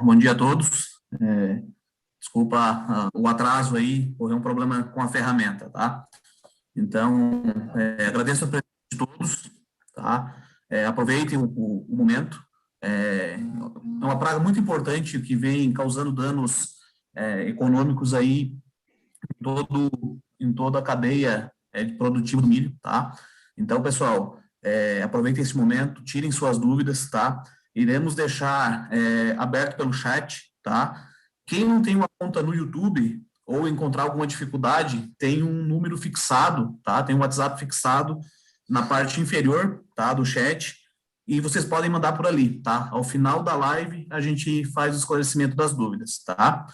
Bom dia a todos. Desculpa o atraso aí, houve um problema com a ferramenta, tá? Então, agradeço a presença de todos, tá? Aproveitem o momento. É uma praga muito importante que vem causando danos econômicos aí em toda a cadeia de produtivo do milho, tá? Então, pessoal, aproveitem esse momento, tirem suas dúvidas, tá? Iremos deixar aberto pelo chat, tá? Quem não tem uma conta no YouTube ou encontrar alguma dificuldade, tem um número fixado, tá? Tem um WhatsApp fixado na parte inferior, tá? Do chat, e vocês podem mandar por ali, tá? Ao final da live, a gente faz o esclarecimento das dúvidas, tá?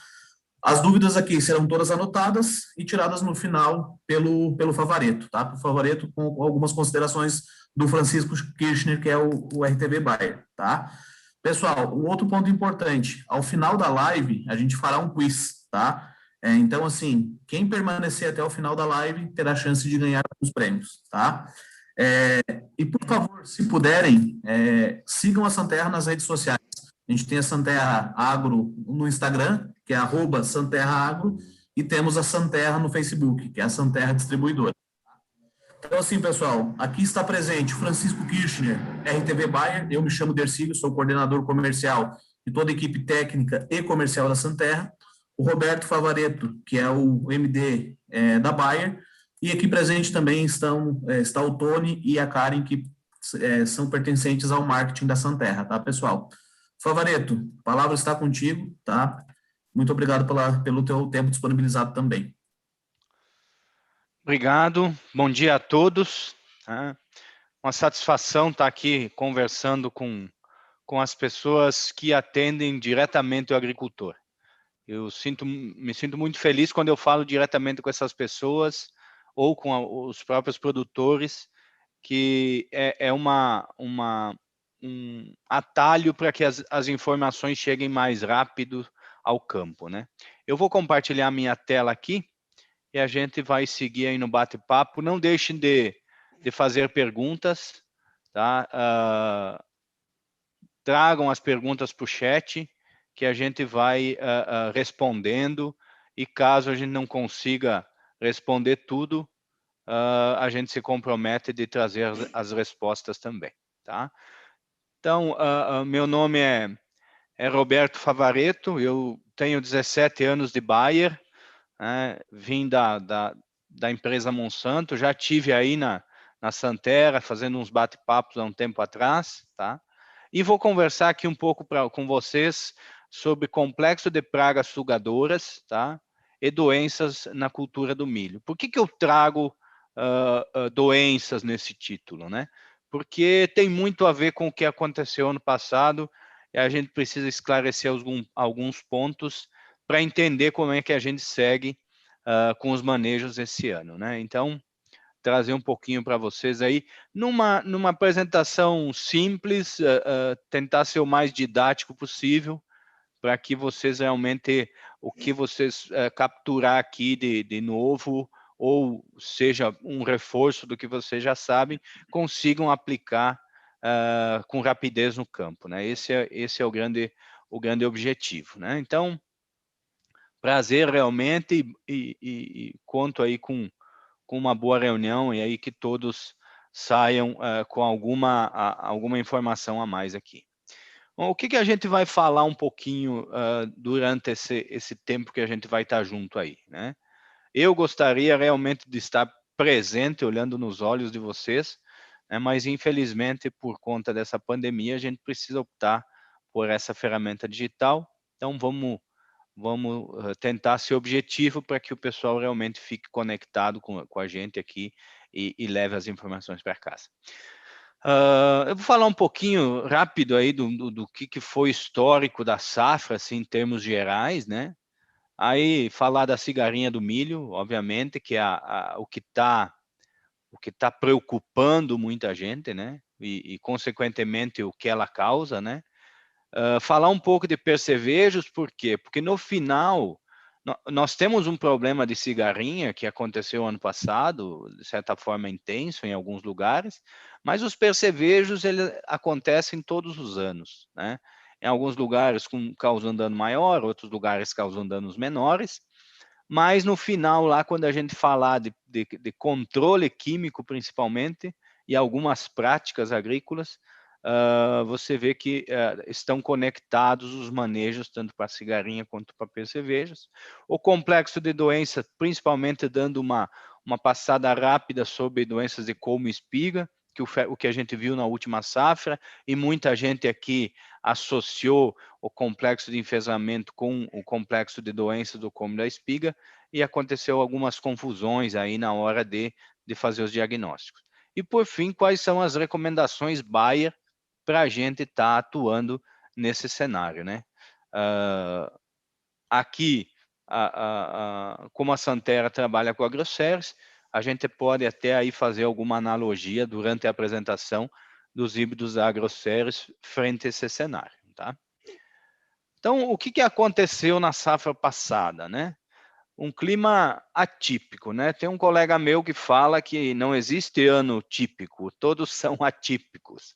As dúvidas aqui serão todas anotadas e tiradas no final pelo Favareto, tá? Por Favareto, com algumas considerações do Francisco Kirchner, que é o RTV Bayer, tá? Pessoal, um outro ponto importante, ao final da live, a gente fará um quiz, tá? Então, assim, quem permanecer até o final da live terá a chance de ganhar os prêmios, tá? E, por favor, se puderem, sigam a Santerra nas redes sociais. A gente tem a Santerra Agro no Instagram, que é @SanterraAgro, e temos a Santerra no Facebook, que é a Santerra Distribuidora. Então, assim, pessoal, aqui está presente Francisco Kirchner, RTV Bayer, eu me chamo Dercílio, sou coordenador comercial de toda a equipe técnica e comercial da Santerra, o Roberto Favareto, que é o MD da Bayer, e aqui presente também está o Tony e a Karen, que são pertencentes ao marketing da Santerra, tá, pessoal? Favareto, a palavra está contigo, tá? Muito obrigado pelo teu tempo disponibilizado também. Obrigado, bom dia a todos. Tá? Uma satisfação estar aqui conversando com as pessoas que atendem diretamente o agricultor. Eu me sinto muito feliz quando eu falo diretamente com essas pessoas ou com os próprios produtores, que é um atalho para que as informações cheguem mais rápido ao campo, né? Eu vou compartilhar minha tela aqui e a gente vai seguir aí no bate-papo. Não deixem de fazer perguntas, tá? Tragam as perguntas para o chat, que a gente vai respondendo, e caso a gente não consiga responder tudo, a gente se compromete de trazer as respostas também, tá? Então, meu nome é Roberto Favareto, eu tenho 17 anos de Bayer, né? Vim da empresa Monsanto, já tive aí na Santerra fazendo uns bate-papos há um tempo atrás, tá? E vou conversar aqui um pouco com vocês sobre complexo de pragas sugadoras, tá? E doenças na cultura do milho. Por que eu trago doenças nesse título, né? Porque tem muito a ver com o que aconteceu ano passado e a gente precisa esclarecer alguns pontos para entender como é que a gente segue com os manejos esse ano, né? Então, trazer um pouquinho para vocês aí, numa apresentação simples, tentar ser o mais didático possível, para que vocês realmente, o que vocês capturar aqui de novo, ou seja, um reforço do que vocês já sabem, consigam aplicar com rapidez no campo, né? Esse é o grande objetivo, né? Então, prazer realmente e conto aí com uma boa reunião e aí que todos saiam com alguma informação a mais aqui. Bom, o que a gente vai falar um pouquinho durante esse tempo que a gente vai estar junto aí, né? Eu gostaria realmente de estar presente, olhando nos olhos de vocês, né? Mas infelizmente, por conta dessa pandemia, a gente precisa optar por essa ferramenta digital. Então, vamos tentar ser objetivo para que o pessoal realmente fique conectado com a gente aqui e leve as informações para casa. Eu vou falar um pouquinho rápido aí do que foi histórico da safra, assim, em termos gerais, né? Aí falar da cigarrinha do milho, obviamente, que é o que tá preocupando muita gente, né? E consequentemente o que ela causa, né? Falar um pouco de percevejos, por quê? Porque no final, nós temos um problema de cigarrinha que aconteceu ano passado, de certa forma intenso em alguns lugares, mas os percevejos eles acontecem todos os anos, né? em alguns lugares causando dano maior, outros lugares causando danos menores, mas no final lá, quando a gente falar de controle químico principalmente, e algumas práticas agrícolas, você vê que estão conectados os manejos, tanto para cigarrinha quanto para percevejas. O complexo de doença, principalmente dando uma passada rápida sobre doenças de colmo e espiga, o que a gente viu na última safra, e muita gente aqui associou o complexo de enfesamento com o complexo de doenças do colmo e da espiga, e aconteceu algumas confusões aí na hora de fazer os diagnósticos. E, por fim, quais são as recomendações Bayer para a gente estar atuando nesse cenário, né? Aqui, como a Santera trabalha com agroceres, a gente pode até aí fazer alguma analogia durante a apresentação dos híbridos agroceres frente a esse cenário, tá? Então, o que aconteceu na safra passada, né? Um clima atípico, né? Tem um colega meu que fala que não existe ano típico, todos são atípicos.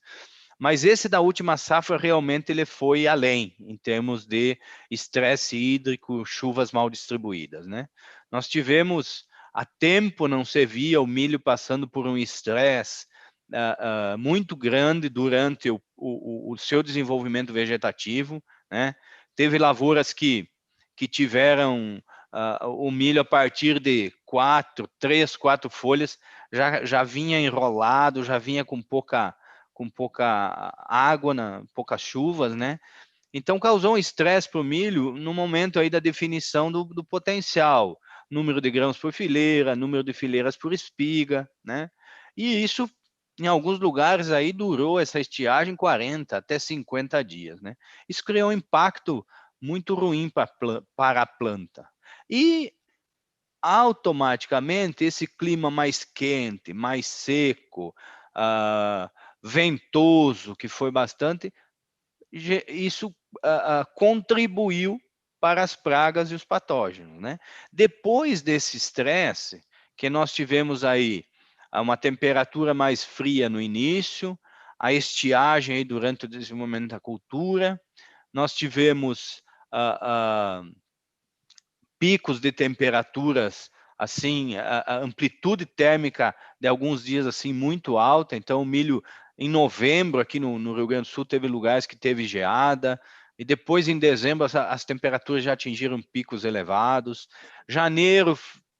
Mas esse da última safra realmente ele foi além, em termos de estresse hídrico, chuvas mal distribuídas, né? Nós tivemos, há tempo não se via o milho passando por um estresse muito grande durante o seu desenvolvimento vegetativo, né? Teve lavouras que tiveram o milho a partir de 3, 4 folhas, já vinha enrolado, já vinha com pouca água, poucas chuvas, né? Então causou um estresse para o milho no momento aí da definição do potencial, número de grãos por fileira, número de fileiras por espiga, né? E isso, em alguns lugares aí, durou essa estiagem 40 até 50 dias, né? Isso criou um impacto muito ruim para a planta. E automaticamente esse clima mais quente, mais seco, ventoso, que foi bastante, isso contribuiu para as pragas e os patógenos, né? Depois desse estresse, que nós tivemos aí uma temperatura mais fria no início, a estiagem aí durante o desenvolvimento da cultura, nós tivemos picos de temperaturas, assim, a amplitude térmica de alguns dias assim muito alta. Então, o milho em novembro aqui no Rio Grande do Sul teve lugares que teve geada, e depois em dezembro as temperaturas já atingiram picos elevados. Janeiro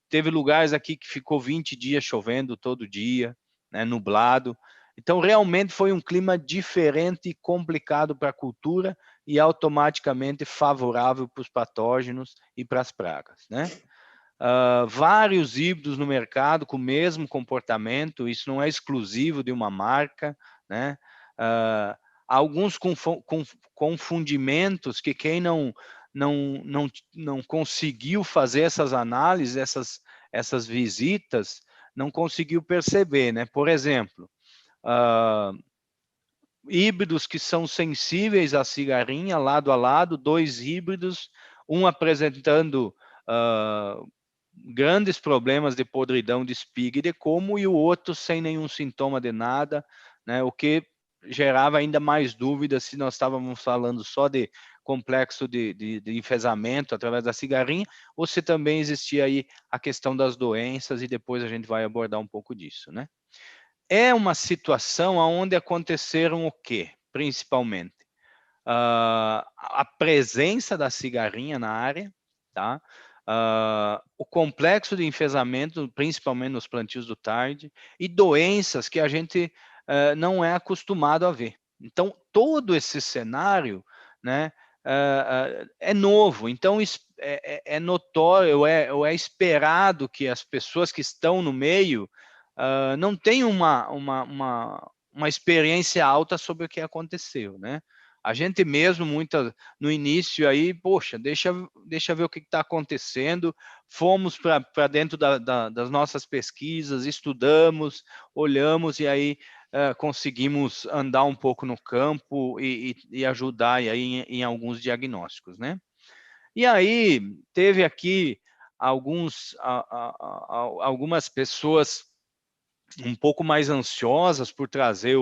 teve lugares aqui que ficou 20 dias chovendo todo dia, né, nublado. Então, realmente foi um clima diferente e complicado para a cultura e automaticamente favorável para os patógenos e para as pragas, né? Vários híbridos no mercado com o mesmo comportamento, isso não é exclusivo de uma marca, né? Alguns confundimentos que quem não conseguiu fazer essas análises, essas visitas, não conseguiu perceber, né? Por exemplo, híbridos que são sensíveis à cigarrinha, lado a lado, 2 híbridos, um apresentando grandes problemas de podridão de espiga e de colmo, e o outro sem nenhum sintoma de nada, né? O que gerava ainda mais dúvidas se nós estávamos falando só de complexo de enfesamento através da cigarrinha, ou se também existia aí a questão das doenças, e depois a gente vai abordar um pouco disso, né? É uma situação onde aconteceram o quê, principalmente? A presença da cigarrinha na área, tá? O complexo de enfesamento, principalmente nos plantios do tarde, e doenças que a gente não é acostumado a ver. Então, todo esse cenário, né, é novo. Então, é notório, ou é esperado que as pessoas que estão no meio não tenham uma experiência alta sobre o que aconteceu, né? A gente mesmo, no início aí, poxa, deixa ver o que está acontecendo, fomos para dentro das nossas pesquisas, estudamos, olhamos, e aí conseguimos andar um pouco no campo e ajudar aí em alguns diagnósticos, né? E aí, teve aqui algumas pessoas um pouco mais ansiosas por trazer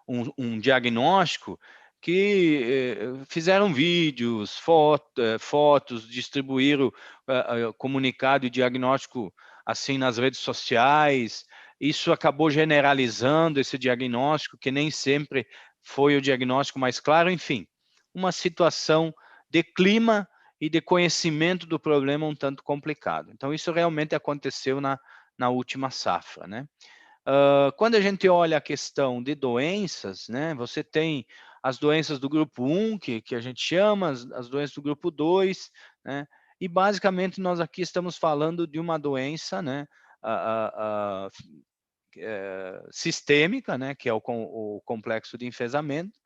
um diagnóstico, que fizeram vídeos, fotos, distribuíram comunicado e diagnóstico assim nas redes sociais. Isso acabou generalizando esse diagnóstico, que nem sempre foi o diagnóstico mais claro. Enfim, uma situação de clima e de conhecimento do problema um tanto complicado. Então, isso realmente aconteceu na última safra, né? Quando a gente olha a questão de doenças, né, você tem as doenças do grupo 1, que a gente chama, as doenças do grupo 2, né, e basicamente nós aqui estamos falando de uma doença, né, sistêmica, né, que é o complexo de enfesamento.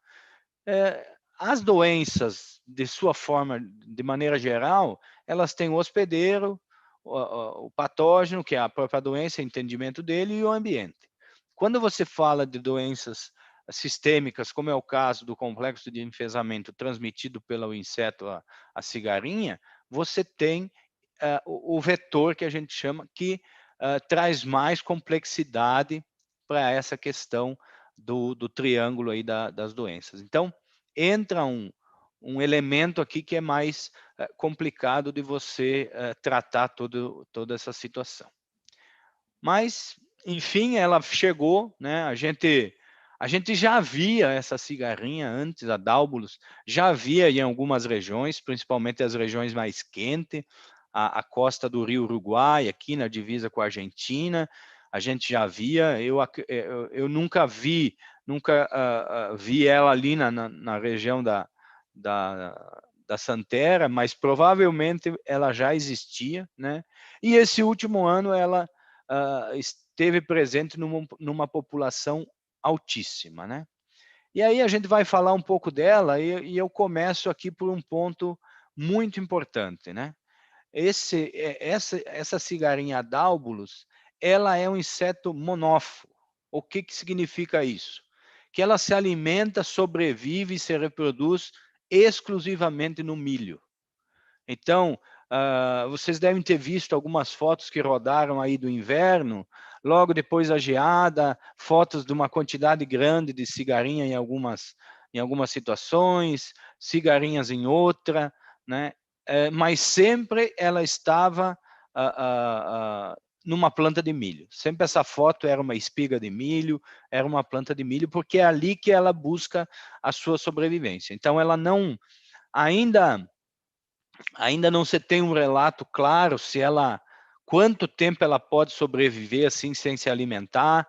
As doenças, de sua forma, de maneira geral, elas têm o hospedeiro, o patógeno, que é a própria doença, o entendimento dele, e o ambiente. Quando você fala de doenças sistêmicas, como é o caso do complexo de enfesamento transmitido pelo inseto, a cigarrinha, você tem o vetor que a gente chama, que traz mais complexidade para essa questão do triângulo aí das doenças. Então, entra um elemento aqui que é mais complicado de você tratar toda essa situação. Mas, enfim, ela chegou, né? A gente já via essa cigarrinha antes, a Dálbulos, já via em algumas regiões, principalmente as regiões mais quentes, a costa do Rio Uruguai, aqui na divisa com a Argentina, a gente já via. Eu nunca vi ela ali na região da Santera, mas provavelmente ela já existia, né? E esse último ano ela esteve presente numa população altíssima, né? E aí a gente vai falar um pouco dela e eu começo aqui por um ponto muito importante, né? Essa cigarrinha Dálbulos, ela é um inseto monófilo. O que significa isso? Que ela se alimenta, sobrevive e se reproduz exclusivamente no milho. Então, vocês devem ter visto algumas fotos que rodaram aí do inverno, logo depois da geada, fotos de uma quantidade grande de cigarrinha em algumas situações, cigarrinhas em outra, né? Mas sempre ela estava numa planta de milho. Sempre essa foto era uma espiga de milho, era uma planta de milho, porque é ali que ela busca a sua sobrevivência. Então, ela não, ainda não se tem um relato claro se ela, quanto tempo ela pode sobreviver assim sem se alimentar,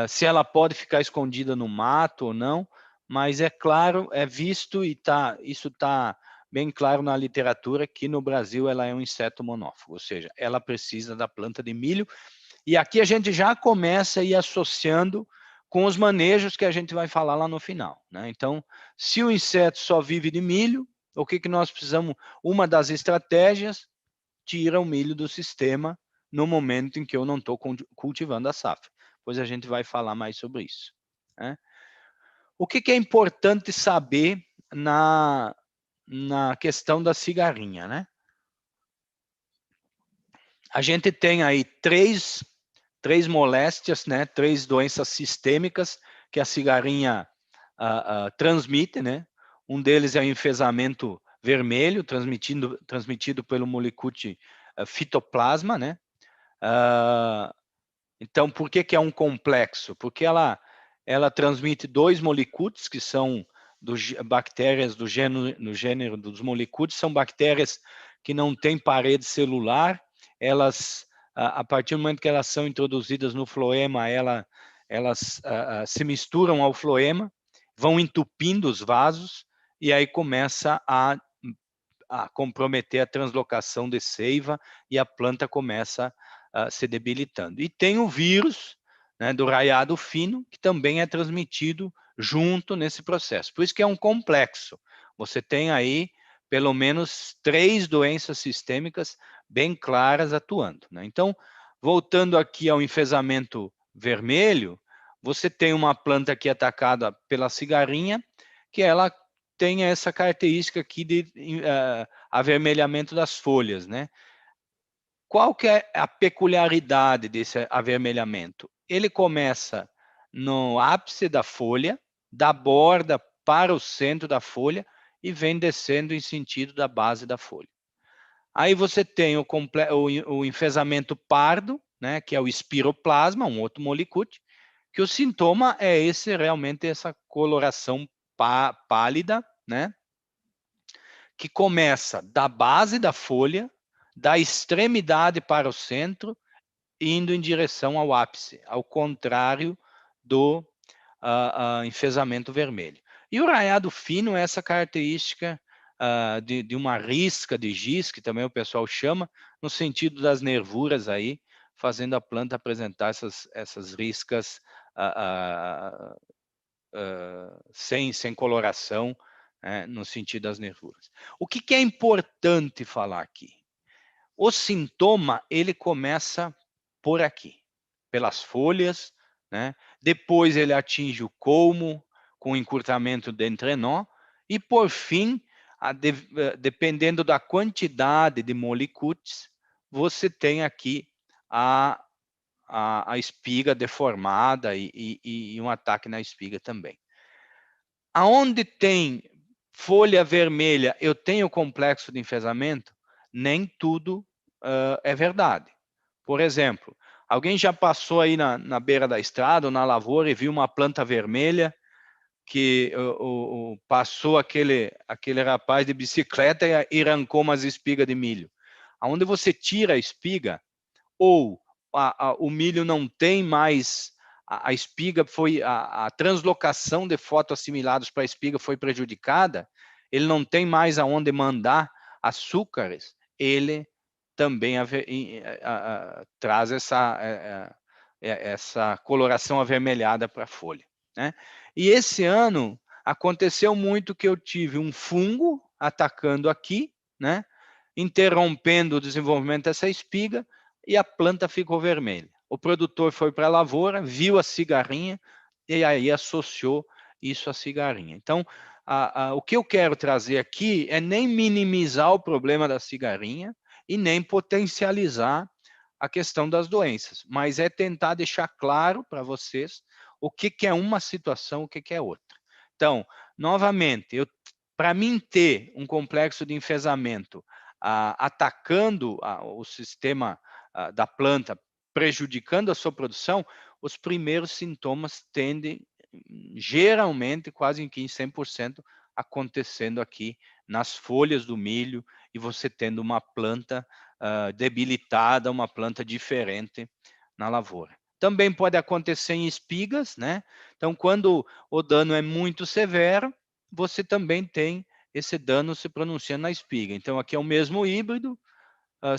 se ela pode ficar escondida no mato ou não, mas é claro, é visto e isso está bem claro na literatura que no Brasil ela é um inseto monófago, ou seja, ela precisa da planta de milho, e aqui a gente já começa a ir associando com os manejos que a gente vai falar lá no final, né? Então, se o inseto só vive de milho, o que nós precisamos? Uma das estratégias, tira o milho do sistema no momento em que eu não estou cultivando a safra. Pois a gente vai falar mais sobre isso, né? O que é importante saber na questão da cigarrinha, né? A gente tem aí três moléstias, né? 3 doenças sistêmicas que a cigarrinha transmite, né? Um deles é o enfesamento vermelho, transmitido pelo molicute fitoplasma, né? Então, por que é um complexo? Porque ela transmite 2 molicutes, que são bactérias do gênero dos molicutes, são bactérias que não têm parede celular, elas, a partir do momento que elas são introduzidas no floema, elas se misturam ao floema, vão entupindo os vasos, e aí começa a comprometer a translocação de seiva e a planta começa a se debilitando. E tem o vírus, né, do raiado fino, que também é transmitido junto nesse processo. Por isso que é um complexo. Você tem aí pelo menos 3 doenças sistêmicas bem claras atuando, né? Então, voltando aqui ao enfesamento vermelho, você tem uma planta aqui atacada pela cigarrinha, que ela tem essa característica aqui de avermelhamento das folhas, né? Qual que é a peculiaridade desse avermelhamento? Ele começa no ápice da folha, da borda para o centro da folha e vem descendo em sentido da base da folha. Aí você tem o enfesamento pardo, né, que é o espiroplasma, um outro molicute, que o sintoma é realmente essa coloração pálida, né, que começa da base da folha, da extremidade para o centro, indo em direção ao ápice, ao contrário do enfesamento vermelho. E o raiado fino é essa característica de uma risca de giz, que também o pessoal chama, no sentido das nervuras aí, fazendo a planta apresentar essas riscas sem coloração, no sentido das nervuras. O que é importante falar aqui? O sintoma, ele começa por aqui, pelas folhas, né? Depois ele atinge o colmo, com encurtamento de entrenó, e por fim, dependendo da quantidade de molicutes, você tem aqui a espiga deformada e um ataque na espiga também. Aonde tem folha vermelha, eu tenho complexo de enfesamento? Nem tudo é verdade. Por exemplo, alguém já passou aí na beira da estrada ou na lavoura e viu uma planta vermelha que passou aquele rapaz de bicicleta e arrancou umas espigas de milho. Aonde você tira a espiga, ou o milho não tem mais, a espiga foi, a translocação de fotoassimilados para a espiga foi prejudicada, ele não tem mais aonde mandar açúcares, ele também traz essa coloração avermelhada para a folha, né? E esse ano aconteceu muito que eu tive um fungo atacando aqui, né? Interrompendo o desenvolvimento dessa espiga, e a planta ficou vermelha. O produtor foi para a lavoura, viu a cigarrinha e aí associou isso à cigarrinha. Então, o que eu quero trazer aqui é nem minimizar o problema da cigarrinha e nem potencializar a questão das doenças, mas é tentar deixar claro para vocês o que é uma situação, o que é outra. Então, novamente, para mim ter um complexo de enfesamento atacando o sistema da planta, prejudicando a sua produção, os primeiros sintomas tendem, geralmente, quase em 100%, acontecendo aqui nas folhas do milho, e você tendo uma planta debilitada, uma planta diferente na lavoura. Também pode acontecer em espigas, né? Então, quando o dano é muito severo, você também tem esse dano se pronunciando na espiga. Então, aqui é o mesmo híbrido,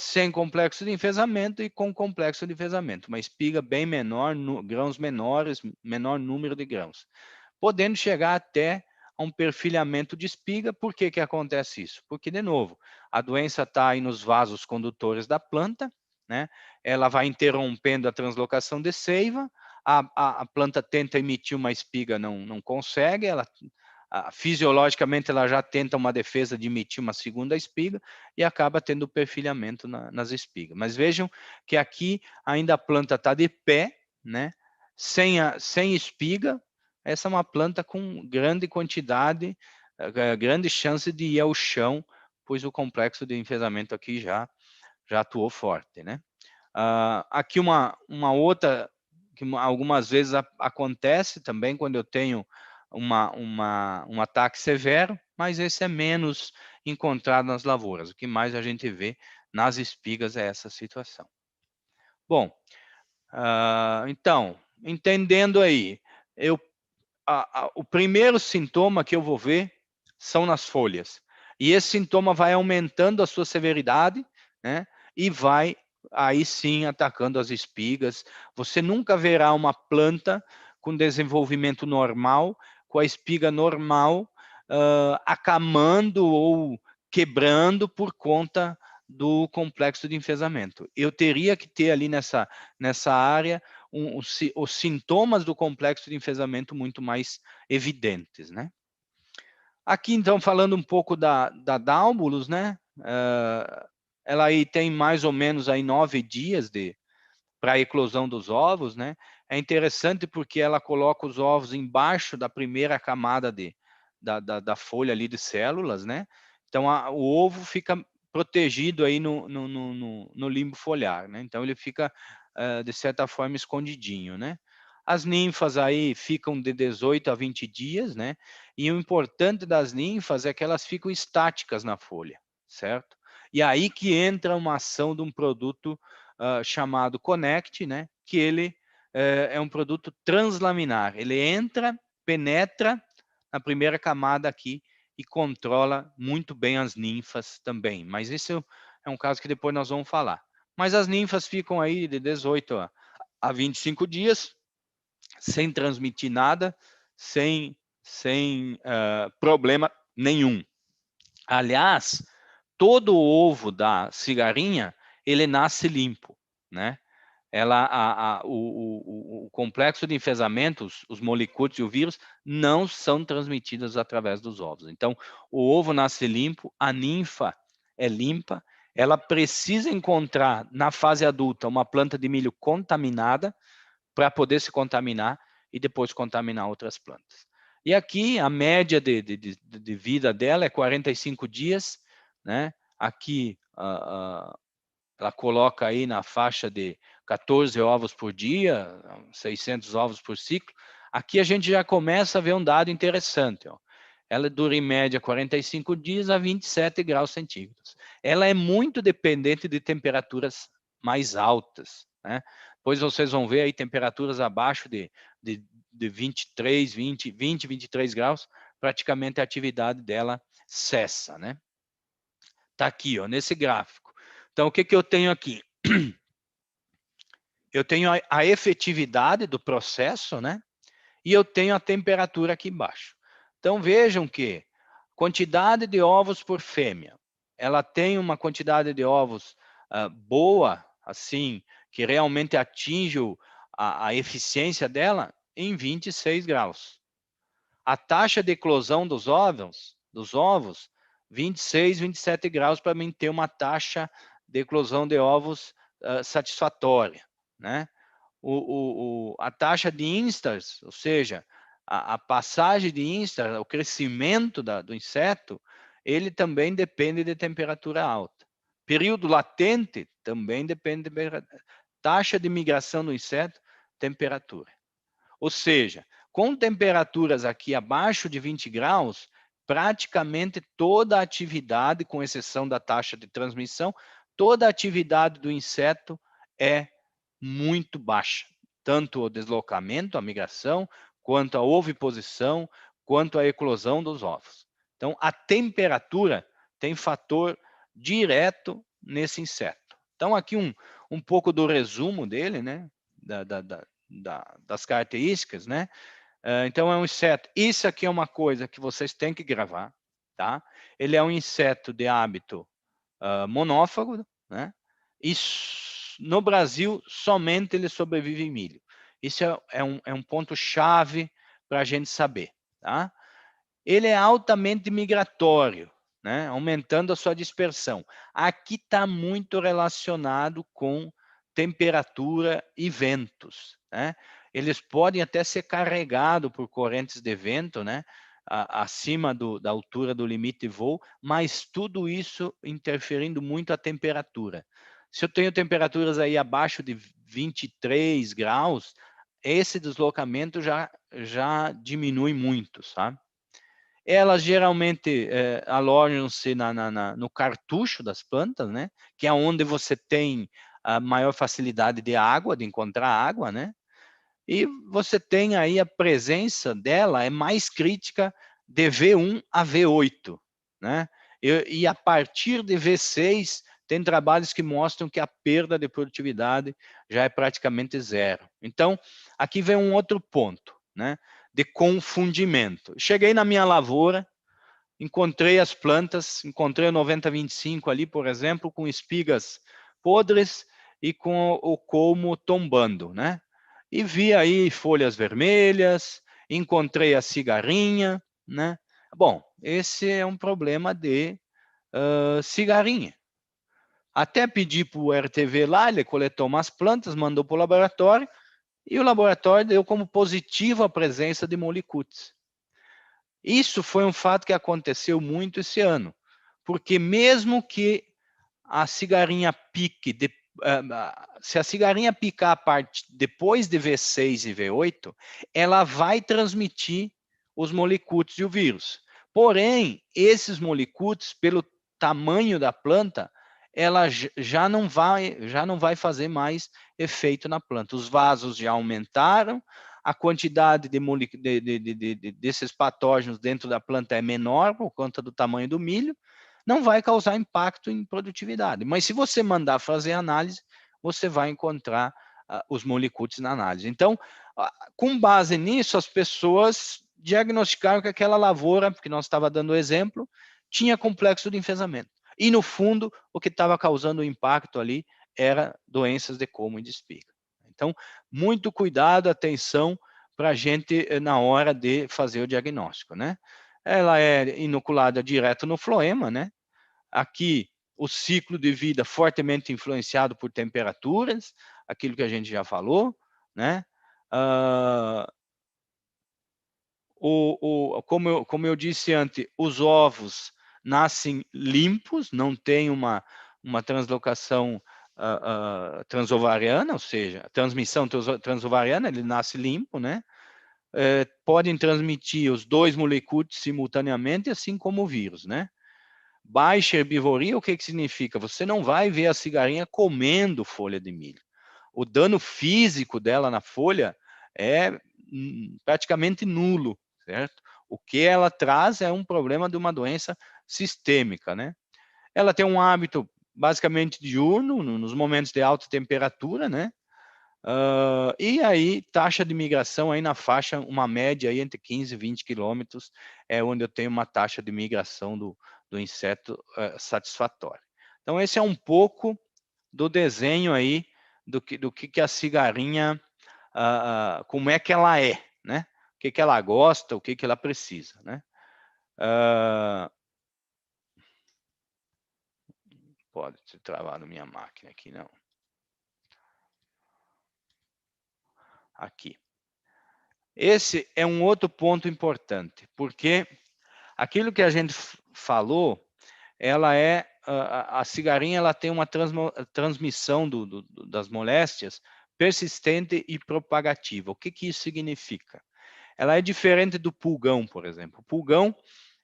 sem complexo de enfesamento e com complexo de enfesamento. Uma espiga bem menor, grãos menores, menor número de grãos. Podendo chegar até a um perfilhamento de espiga. Por que acontece isso? Porque, de novo, a doença está aí nos vasos condutores da planta, né? Ela vai interrompendo a translocação de seiva, a planta tenta emitir uma espiga, não consegue, fisiologicamente ela já tenta uma defesa de emitir uma segunda espiga e acaba tendo perfilhamento nas espigas. Mas vejam que aqui ainda a planta está de pé, né? Sem espiga. Essa é uma planta com grande quantidade, grande chance de ir ao chão, pois o complexo de enfesamento aqui já atuou forte, né? Aqui uma outra que algumas vezes acontece também quando eu tenho um ataque severo, mas esse é menos encontrado nas lavouras. O que mais a gente vê nas espigas é essa situação. Bom, então, entendendo aí, o primeiro sintoma que eu vou ver são nas folhas. E esse sintoma vai aumentando a sua severidade, né? E vai aí sim atacando as espigas. Você nunca verá uma planta com desenvolvimento normal, com a espiga normal, acamando ou quebrando por conta do complexo de enfesamento. Eu teria que ter ali nessa área os sintomas do complexo de enfesamento muito mais evidentes, né? Aqui, então, falando um pouco da Dálbulos, né? Ela aí tem mais ou menos aí 9 dias para a eclosão dos ovos, né? É interessante porque ela coloca os ovos embaixo da primeira camada de da folha ali de células, né? Então, o ovo fica protegido aí no limbo foliar, né? Então, ele fica, de certa forma, escondidinho, né? As ninfas aí ficam de 18 a 20 dias, né? E o importante das ninfas é que elas ficam estáticas na folha, certo? E aí que entra uma ação de um produto chamado Connect, né? Que ele é um produto translaminar. Ele entra, penetra na primeira camada aqui e controla muito bem as ninfas também. Mas isso é um caso que depois nós vamos falar. Mas as ninfas ficam aí de 18 a 25 dias, sem transmitir nada, sem problema nenhum. Aliás, todo o ovo da cigarrinha, ele nasce limpo, né? O complexo de enfesamento, os molicútios e o vírus, não são transmitidos através dos ovos. Então, o ovo nasce limpo, a ninfa é limpa, ela precisa encontrar, na fase adulta, uma planta de milho contaminada, para poder se contaminar e depois contaminar outras plantas. E aqui a média de vida dela é 45 dias, né? Aqui ela coloca aí na faixa de 14 ovos por dia, 600 ovos por ciclo. Aqui a gente já começa a ver um dado interessante, ó. Ela dura em média 45 dias a 27 graus centígrados. Ela é muito dependente de temperaturas mais altas, né? Depois vocês vão ver aí temperaturas abaixo de 23, 23 graus, praticamente a atividade dela cessa, né? Tá aqui, ó, nesse gráfico. Então, o que eu tenho aqui? Eu tenho a efetividade do processo, né? E eu tenho a temperatura aqui embaixo. Então, vejam que quantidade de ovos por fêmea, ela tem uma quantidade de ovos boa, assim, que realmente atinge a eficiência dela em 26 graus. A taxa de eclosão dos ovos 26, 27 graus para mim ter uma taxa de eclosão de ovos satisfatória, né? A taxa de instars, ou seja, a passagem de instar, o crescimento do inseto, ele também depende de temperatura alta. Período latente também depende de taxa de migração do inseto, temperatura. Ou seja, com temperaturas aqui abaixo de 20 graus, praticamente toda a atividade, com exceção da taxa de transmissão, toda a atividade do inseto é muito baixa. Tanto o deslocamento, a migração, quanto a oviposição, quanto a eclosão dos ovos. Então, a temperatura tem fator direto nesse inseto. Então, aqui um pouco do resumo dele, né? Das características, né? Então, é um inseto. Isso aqui é uma coisa que vocês têm que gravar, tá? Ele é um inseto de hábito monófago, né? E no Brasil, somente ele sobrevive em milho. Isso é um ponto-chave para a gente saber, tá? Ele é altamente migratório, né? Aumentando a sua dispersão. Aqui está muito relacionado com temperatura e ventos, né? Eles podem até ser carregados por correntes de vento, né? Acima da altura do limite de voo, mas tudo isso interferindo muito a temperatura. Se eu tenho temperaturas aí abaixo de 23 graus, esse deslocamento já diminui muito, sabe? Elas geralmente alojam-se no cartucho das plantas, né? Que é onde você tem a maior facilidade de água, de encontrar água, né? E você tem aí a presença dela é mais crítica de V1 a V8, né? E a partir de V6 tem trabalhos que mostram que a perda de produtividade já é praticamente zero. Então, aqui vem um outro ponto, né? De confundimento. Cheguei na minha lavoura, encontrei as plantas, encontrei o 9025 ali, por exemplo, com espigas podres e com o colmo tombando, né? E vi aí folhas vermelhas, encontrei a cigarrinha, né? Bom, esse é um problema de cigarrinha. Até pedi para o RTV lá, ele coletou umas plantas, mandou para o laboratório, e o laboratório deu como positivo a presença de molicutes. Isso foi um fato que aconteceu muito esse ano, porque mesmo que a cigarrinha pique, se a cigarrinha picar a parte depois de V6 e V8, ela vai transmitir os molicutes e o vírus. Porém, esses molicutes, pelo tamanho da planta, ela já não vai fazer mais efeito na planta. Os vasos já aumentaram, a quantidade desses patógenos dentro da planta é menor por conta do tamanho do milho, não vai causar impacto em produtividade. Mas se você mandar fazer análise, você vai encontrar os molicutes na análise. Então, com base nisso, as pessoas diagnosticaram que aquela lavoura, que nós estava dando exemplo, tinha complexo de enfesamento. E, no fundo, o que estava causando o impacto ali era doenças de como e de espiga. Então, muito cuidado, atenção, para a gente, na hora de fazer o diagnóstico, né? Ela é inoculada direto no floema, né? Aqui, o ciclo de vida fortemente influenciado por temperaturas, aquilo que a gente já falou, né? Como eu disse antes, os ovos nascem limpos, não tem uma translocação transovariana, ou seja, transmissão transovariana, ele nasce limpo, né? Podem transmitir os dois molicutes simultaneamente, assim como o vírus, né? Baixa herbivoria, o que significa? Você não vai ver a cigarrinha comendo folha de milho. O dano físico dela na folha é praticamente nulo, certo? O que ela traz é um problema de uma doença sistêmica, né? Ela tem um hábito basicamente diurno, nos momentos de alta temperatura, né? E aí, taxa de migração aí na faixa, uma média aí entre 15 e 20 quilômetros, é onde eu tenho uma taxa de migração do inseto satisfatória. Então, esse é um pouco do desenho aí do que a cigarrinha, como é que ela é, né? O que ela gosta, o que ela precisa, né? Pode ter travado minha máquina aqui, não. Aqui. Esse é um outro ponto importante, porque aquilo que a gente falou, ela é a cigarrinha, ela tem uma transmissão das moléstias persistente e propagativa. O que isso significa? Ela é diferente do pulgão, por exemplo. O pulgão,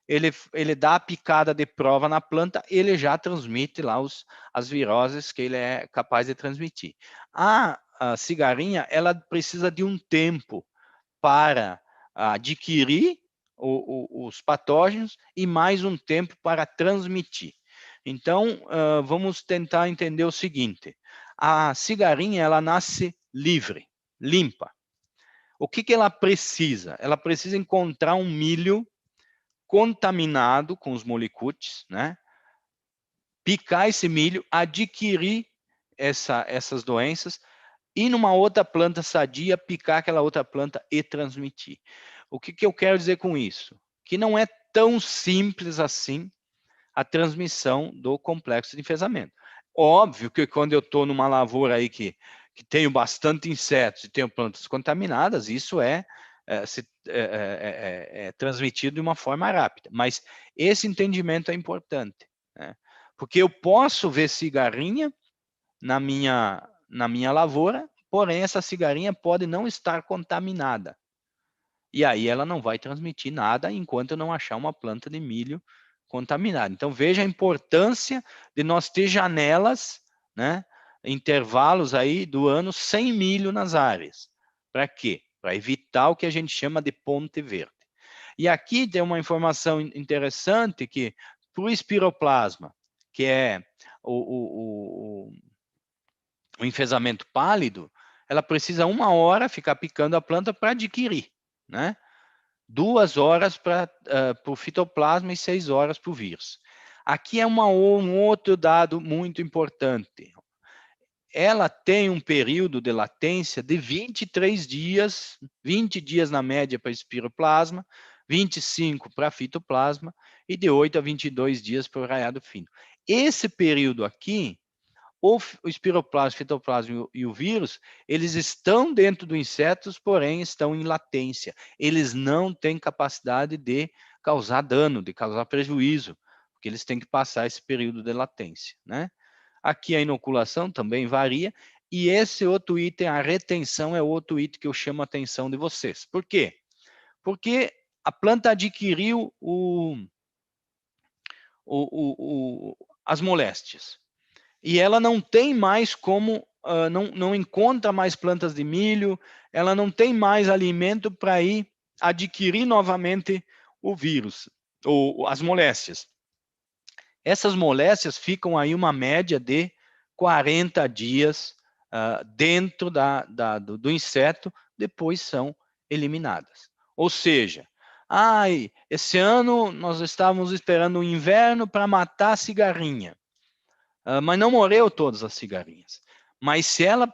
ele dá a picada de prova na planta, ele já transmite lá as viroses que ele é capaz de transmitir. A cigarrinha, ela precisa de um tempo para adquirir os patógenos e mais um tempo para transmitir. Então, vamos tentar entender o seguinte: a cigarrinha, ela nasce livre, limpa. O que ela precisa? Ela precisa encontrar um milho contaminado com os molicutes, né? Picar esse milho, adquirir essas doenças, e numa outra planta sadia, picar aquela outra planta e transmitir. O que eu quero dizer com isso? Que não é tão simples assim a transmissão do complexo de enfesamento. Óbvio que quando eu estou numa lavoura aí que tenho bastante insetos e tenho plantas contaminadas, isso é transmitido de uma forma rápida. Mas esse entendimento é importante, né? Porque eu posso ver cigarrinha na minha lavoura, porém essa cigarrinha pode não estar contaminada. E aí ela não vai transmitir nada enquanto eu não achar uma planta de milho contaminada. Então veja a importância de nós ter janelas, né, intervalos aí do ano sem milho nas áreas. Para quê? Para evitar o que a gente chama de ponte verde. E aqui tem uma informação interessante que para o espiroplasma, que é o enfesamento pálido, ela precisa 1 hora ficar picando a planta para adquirir, né? 2 horas para o fitoplasma e 6 horas para o vírus. Aqui é um outro dado muito importante. Ela tem um período de latência de 23 dias, 20 dias na média para espiroplasma, 25 para fitoplasma e de 8 a 22 dias para o raiado fino. Esse período aqui, o espiroplasma, o fitoplasma e o vírus, eles estão dentro do inseto, porém estão em latência. Eles não têm capacidade de causar dano, de causar prejuízo, porque eles têm que passar esse período de latência, né? Aqui a inoculação também varia, e esse outro item, a retenção, é outro item que eu chamo a atenção de vocês. Por quê? Porque a planta adquiriu as moléstias, e ela não tem mais como, não encontra mais plantas de milho, ela não tem mais alimento para ir adquirir novamente o vírus, ou as moléstias. Essas moléstias ficam aí uma média de 40 dias dentro do inseto, depois são eliminadas. Ou seja, esse ano nós estávamos esperando o inverno para matar a cigarrinha, mas não morreu todas as cigarrinhas. Mas se ela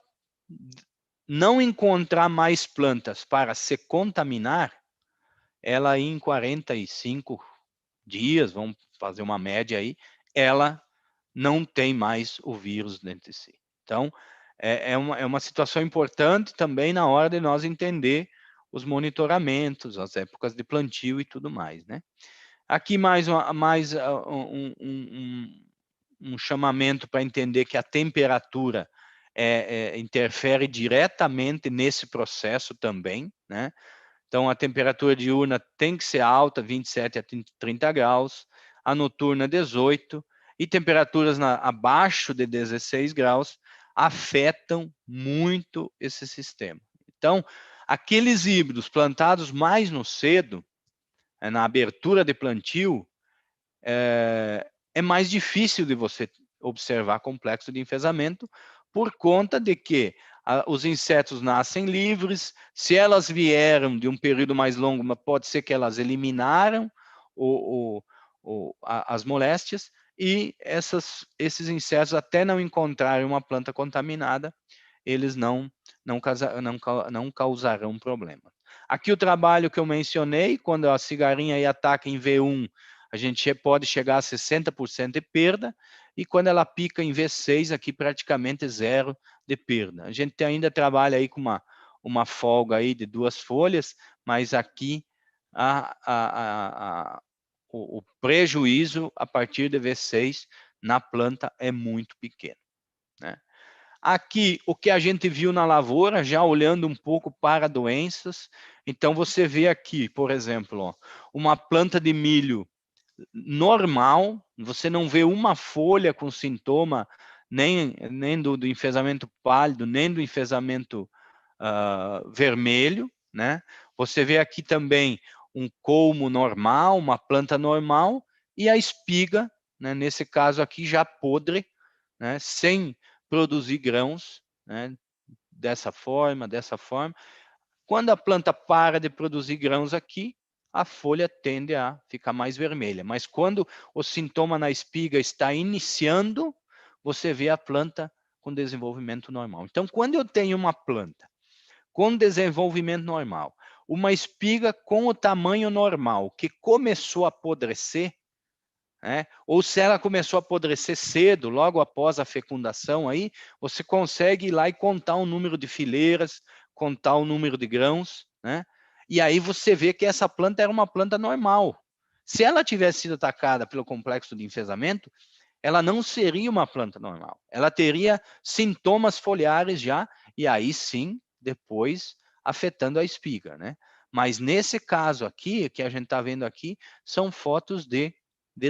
não encontrar mais plantas para se contaminar, ela em 45 dias, vamos fazer uma média aí, ela não tem mais o vírus dentro de si. Então, é uma situação importante também na hora de nós entender os monitoramentos, as épocas de plantio e tudo mais, né? Aqui mais um chamamento para entender que a temperatura interfere diretamente nesse processo também, né? Então, a temperatura diurna tem que ser alta, 27 a 30 graus, a noturna 18, e temperaturas abaixo de 16 graus afetam muito esse sistema. Então, aqueles híbridos plantados mais no cedo, na abertura de plantio, é mais difícil de você observar complexo de enfesamento, por conta de que os insetos nascem livres, se elas vieram de um período mais longo, mas pode ser que elas eliminaram as moléstias, e esses insetos, até não encontrarem uma planta contaminada, eles não causarão problema. Aqui o trabalho que eu mencionei, quando a cigarrinha aí ataca em V1, a gente pode chegar a 60% de perda, e quando ela pica em V6, aqui praticamente zero de perda. A gente ainda trabalha aí com uma folga aí de 2 folhas, mas aqui o prejuízo a partir de V6 na planta é muito pequeno, né? Aqui, o que a gente viu na lavoura, já olhando um pouco para doenças, então você vê aqui, por exemplo, ó, uma planta de milho normal, você não vê uma folha com sintoma, nem do enfesamento pálido, nem do enfesamento vermelho, né? Você vê aqui também um colmo normal, uma planta normal, e a espiga, né, nesse caso aqui já podre, né, sem produzir grãos, né, dessa forma. Quando a planta para de produzir grãos aqui, a folha tende a ficar mais vermelha. Mas quando o sintoma na espiga está iniciando, você vê a planta com desenvolvimento normal. Então, quando eu tenho uma planta com desenvolvimento normal, uma espiga com o tamanho normal, que começou a apodrecer, né? Ou se ela começou a apodrecer cedo, logo após a fecundação, aí você consegue ir lá e contar o número de fileiras, contar o número de grãos, né? E aí você vê que essa planta era uma planta normal. Se ela tivesse sido atacada pelo complexo de enfesamento, ela não seria uma planta normal. Ela teria sintomas foliares já, e aí sim, depois, afetando a espiga, né? Mas nesse caso aqui, que a gente está vendo aqui, são fotos de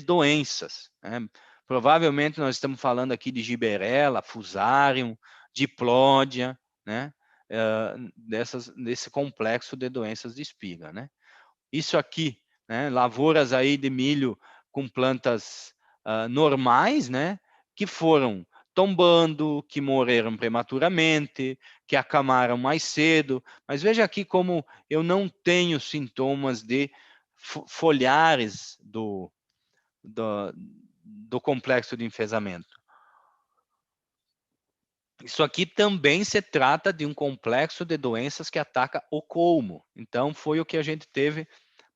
doenças, né? Provavelmente nós estamos falando aqui de Gibberella, Fusarium, Diplódia, né? Desse complexo de doenças de espiga, né? Isso aqui, né? Lavouras aí de milho com plantas normais, né? Que foram tombando, que morreram prematuramente, que acamaram mais cedo. Mas veja aqui como eu não tenho sintomas de foliares do complexo de enfesamento. Isso aqui também se trata de um complexo de doenças que ataca o colmo. Então, foi o que a gente teve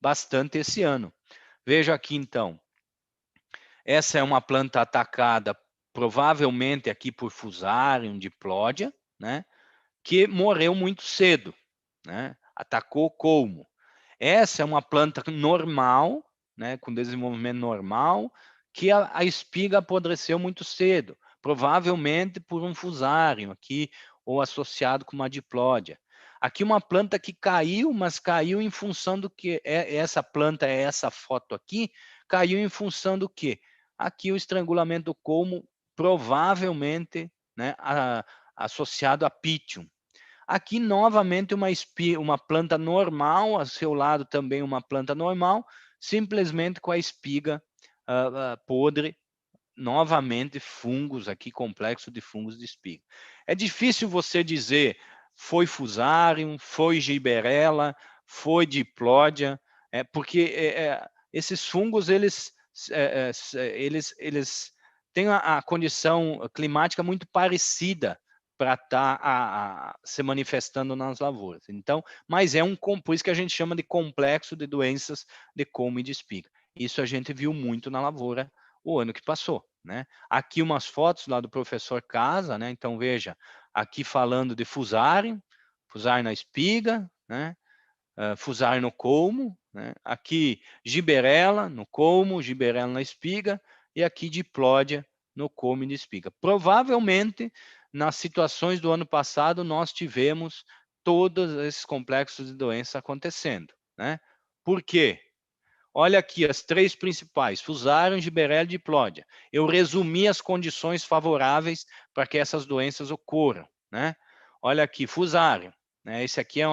bastante esse ano. Veja aqui, então. Essa é uma planta atacada, provavelmente aqui por Fusarium, Diplódia, né? Que morreu muito cedo, né? Atacou o colmo. Essa é uma planta normal, né, com desenvolvimento normal, que a espiga apodreceu muito cedo, provavelmente por um fusário aqui, ou associado com uma diplódia. Aqui uma planta que caiu, mas caiu em função do que? Essa planta, essa foto aqui, caiu em função do quê? Aqui o estrangulamento do colmo, provavelmente, né, associado a Pythium. Aqui, novamente, uma planta normal, ao seu lado também uma planta normal, simplesmente com a espiga podre, novamente fungos aqui, complexo de fungos de espiga. É difícil você dizer foi Fusarium, foi Gibberella, foi Diplódia, porque esses fungos, eles têm a condição climática muito parecida para estar se manifestando nas lavouras. Então, mas por isso que a gente chama de complexo de doenças de colmo e de espiga. Isso a gente viu muito na lavoura o ano que passou, né? Aqui umas fotos lá do professor Casa, né? Então veja, aqui falando de Fusarium na espiga, né? Fusarium no colmo, né? Aqui Gibberella no colmo, Gibberella na espiga, e aqui Diplódia no colmo e na espiga. Provavelmente, nas situações do ano passado, nós tivemos todos esses complexos de doença acontecendo, né? Por quê? Olha aqui as três principais, Fusarium, Gibberella e Diplódia. Eu resumi as condições favoráveis para que essas doenças ocorram, né? Olha aqui, Fusarium, né? Esse aqui é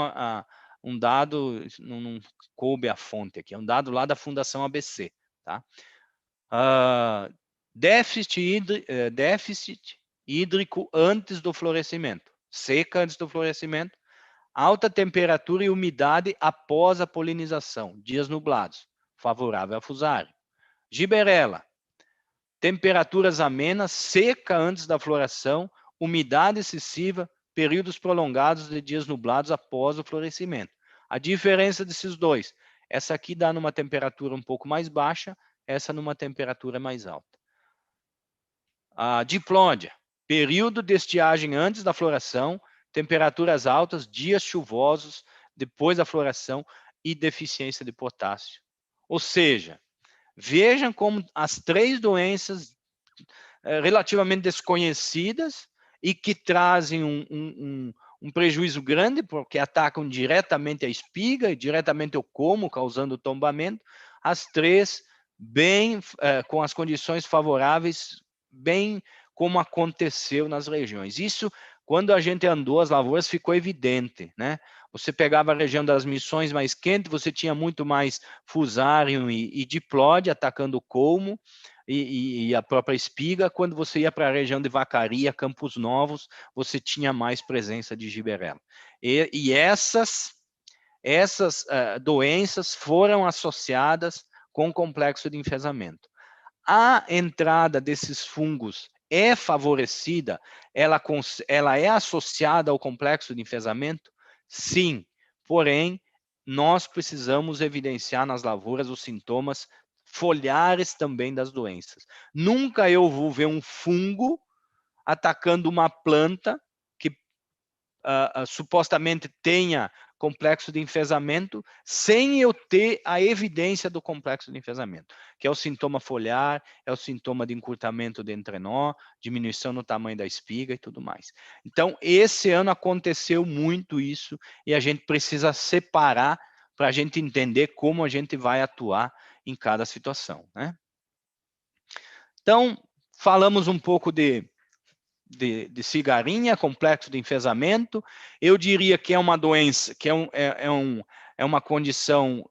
um dado, não coube a fonte aqui, é um dado lá da Fundação ABC, tá? Déficit hídrico antes do florescimento, seca antes do florescimento, alta temperatura e umidade após a polinização, dias nublados, favorável a Fusarium. Gibberella, temperaturas amenas, seca antes da floração, umidade excessiva, períodos prolongados de dias nublados após o florescimento. A diferença desses dois, essa aqui dá numa temperatura um pouco mais baixa, essa numa temperatura mais alta. A Diplódia, período de estiagem antes da floração, temperaturas altas, dias chuvosos depois da floração e deficiência de potássio. Ou seja, vejam como as três doenças relativamente desconhecidas e que trazem um prejuízo grande, porque atacam diretamente a espiga e diretamente o colmo, causando tombamento, as três bem com as condições favoráveis, bem como aconteceu nas regiões. Isso, quando a gente andou as lavouras, ficou evidente, né? Você pegava a região das Missões mais quente, você tinha muito mais Fusarium e Diplódia atacando o colmo e a própria espiga. Quando você ia para a região de Vacaria, Campos Novos, você tinha mais presença de Gibberella. E essas doenças foram associadas com o complexo de enfesamento. A entrada desses fungos é favorecida, ela é associada ao complexo de enfesamento? Sim, porém, nós precisamos evidenciar nas lavouras os sintomas foliares também das doenças. Nunca eu vou ver um fungo atacando uma planta que supostamente tenha complexo de enfesamento, sem eu ter a evidência do complexo de enfesamento, que é o sintoma foliar, é o sintoma de encurtamento de entrenó, diminuição no tamanho da espiga e tudo mais. Então, esse ano aconteceu muito isso, e a gente precisa separar para a gente entender como a gente vai atuar em cada situação, né? Então, falamos um pouco de cigarrinha, complexo de enfesamento. Eu diria que é uma doença, que é uma condição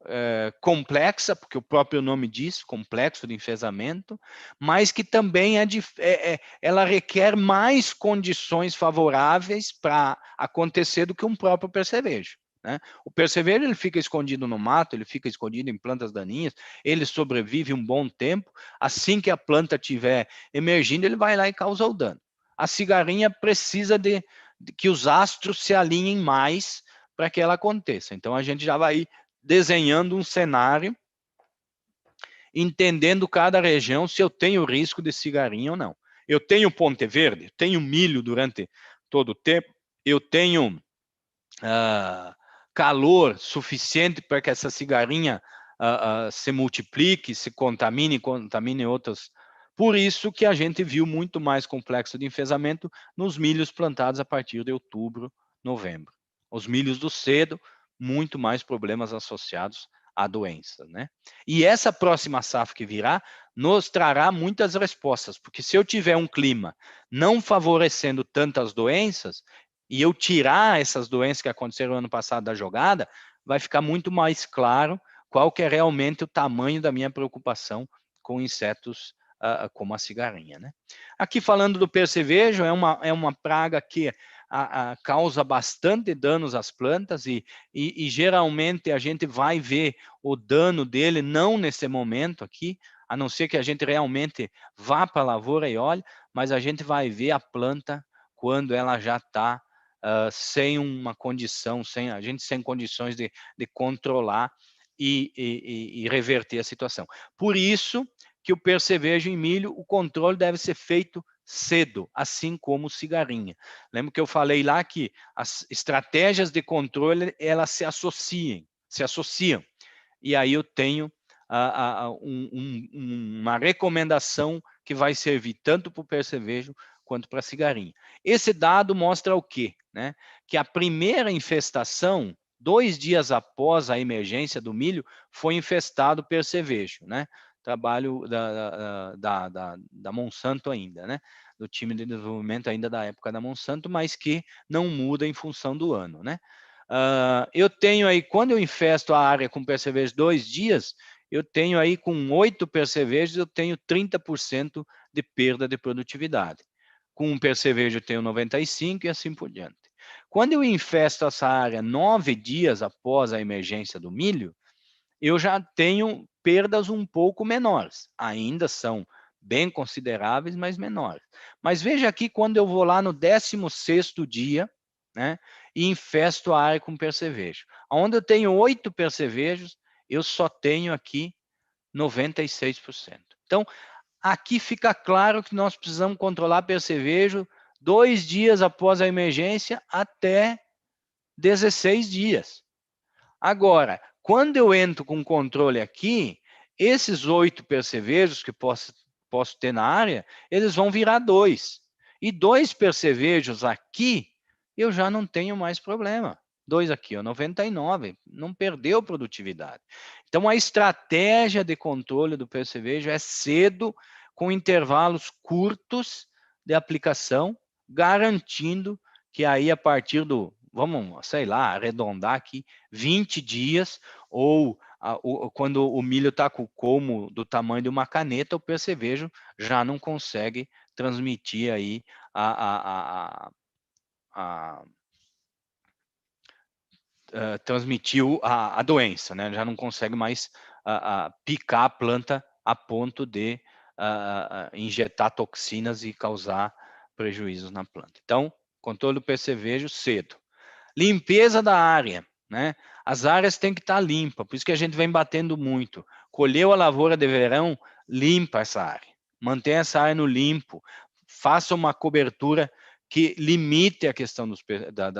complexa, porque o próprio nome diz, complexo de enfesamento, mas que também ela requer mais condições favoráveis para acontecer do que um próprio percevejo. Né? O percevejo, ele fica escondido no mato, ele fica escondido em plantas daninhas, ele sobrevive um bom tempo, assim que a planta estiver emergindo, ele vai lá e causa o dano. A cigarrinha precisa de que os astros se alinhem mais para que ela aconteça. Então, a gente já vai desenhando um cenário, entendendo cada região, se eu tenho risco de cigarrinha ou não. Eu tenho Ponte Verde, tenho milho durante todo o tempo, eu tenho calor suficiente para que essa cigarrinha se multiplique, se contamine outras. Por isso que a gente viu muito mais complexo de enfesamento nos milhos plantados a partir de outubro, novembro. Os milhos do cedo, muito mais problemas associados à doença, né? E essa próxima safra que virá nos trará muitas respostas, porque se eu tiver um clima não favorecendo tantas doenças, e eu tirar essas doenças que aconteceram no ano passado da jogada, vai ficar muito mais claro qual que é realmente o tamanho da minha preocupação com insetos como a cigarrinha, né? Aqui falando do percevejo, é uma praga que causa bastante danos às plantas e geralmente a gente vai ver o dano dele não nesse momento aqui, a não ser que a gente realmente vá para a lavoura e olhe, mas a gente vai ver a planta quando ela já está sem uma condição, sem condições de controlar e reverter a situação. Por isso que o percevejo em milho, o controle deve ser feito cedo, assim como o cigarrinha. Lembra que eu falei lá que as estratégias de controle, elas se associam. E aí eu tenho uma recomendação que vai servir tanto para o percevejo quanto para a cigarrinha. Esse dado mostra o quê? Né? Que a primeira infestação, 2 dias após a emergência do milho, foi infestado percevejo, né? Trabalho da Monsanto ainda, né? Do time de desenvolvimento ainda da época da Monsanto, mas que não muda em função do ano, né? Eu tenho aí, quando eu infesto a área com percevejo 2 dias, eu tenho aí com 8 percevejos, eu tenho 30% de perda de produtividade. Com um percevejo eu tenho 95% e assim por diante. Quando eu infesto essa área 9 dias após a emergência do milho, eu já tenho perdas um pouco menores. Ainda são bem consideráveis, mas menores. Mas veja aqui quando eu vou lá no 16º dia, né, e infesto a área com percevejo. Onde eu tenho 8 percevejos, eu só tenho aqui 96%. Então, aqui fica claro que nós precisamos controlar percevejo 2 dias após a emergência até 16 dias. Agora, quando eu entro com controle aqui, esses 8 percevejos que posso ter na área, eles vão virar 2. E 2 percevejos aqui, eu já não tenho mais problema. 2 aqui, ó, 99, não perdeu produtividade. Então, a estratégia de controle do percevejo é cedo, com intervalos curtos de aplicação, garantindo que aí, a partir do, vamos, sei lá, arredondar aqui, 20 dias, ou quando o milho está com o colmo do tamanho de uma caneta, o percevejo já não consegue transmitir aí transmitiu a doença, né? Já não consegue mais picar a planta a ponto de injetar toxinas e causar prejuízos na planta. Então, controle do percevejo cedo. Limpeza da área, né? As áreas têm que estar limpas, por isso que a gente vem batendo muito. Colheu a lavoura de verão, limpa essa área. Mantenha essa área no limpo. Faça uma cobertura que limite a questão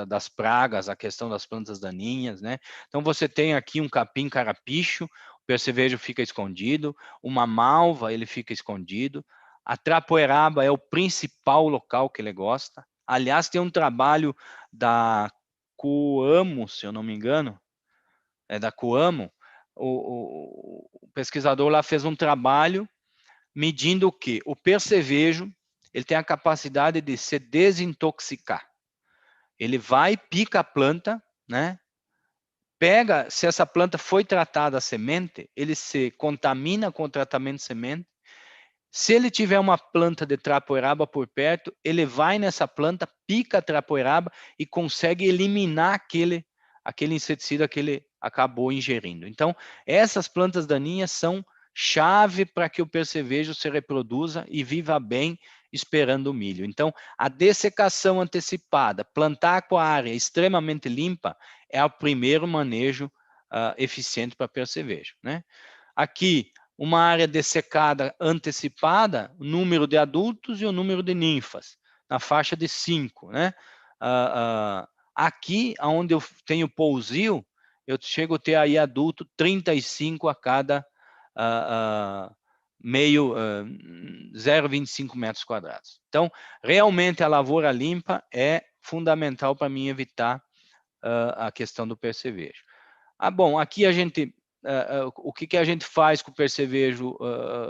das pragas, a questão das plantas daninhas, né? Então, você tem aqui um capim carrapicho, o percevejo fica escondido, uma malva, ele fica escondido, a trapoeraba é o principal local que ele gosta. Aliás, tem um trabalho da Coamo, se eu não me engano, é da Coamo, o pesquisador lá fez um trabalho medindo o quê? O percevejo, ele tem a capacidade de se desintoxicar. Ele vai, pica a planta, né? Pega, se essa planta foi tratada a semente, ele se contamina com o tratamento de semente. Se ele tiver uma planta de trapoeraba por perto, ele vai nessa planta, pica a trapoeraba e consegue eliminar aquele inseticida que ele acabou ingerindo. Então, essas plantas daninhas são chave para que o percevejo se reproduza e viva bem esperando o milho. Então, a dessecação antecipada, plantar com a área extremamente limpa, é o primeiro manejo eficiente para percevejo, né? Aqui, uma área dessecada antecipada, o número de adultos e o número de ninfas, na faixa de 5, né? Aqui, onde eu tenho pousio, eu chego a ter aí adulto 35 a cada meio 0,25 metros quadrados. Então, realmente a lavoura limpa é fundamental para mim evitar a questão do percevejo. Bom, aqui a gente, o que a gente faz com o percevejo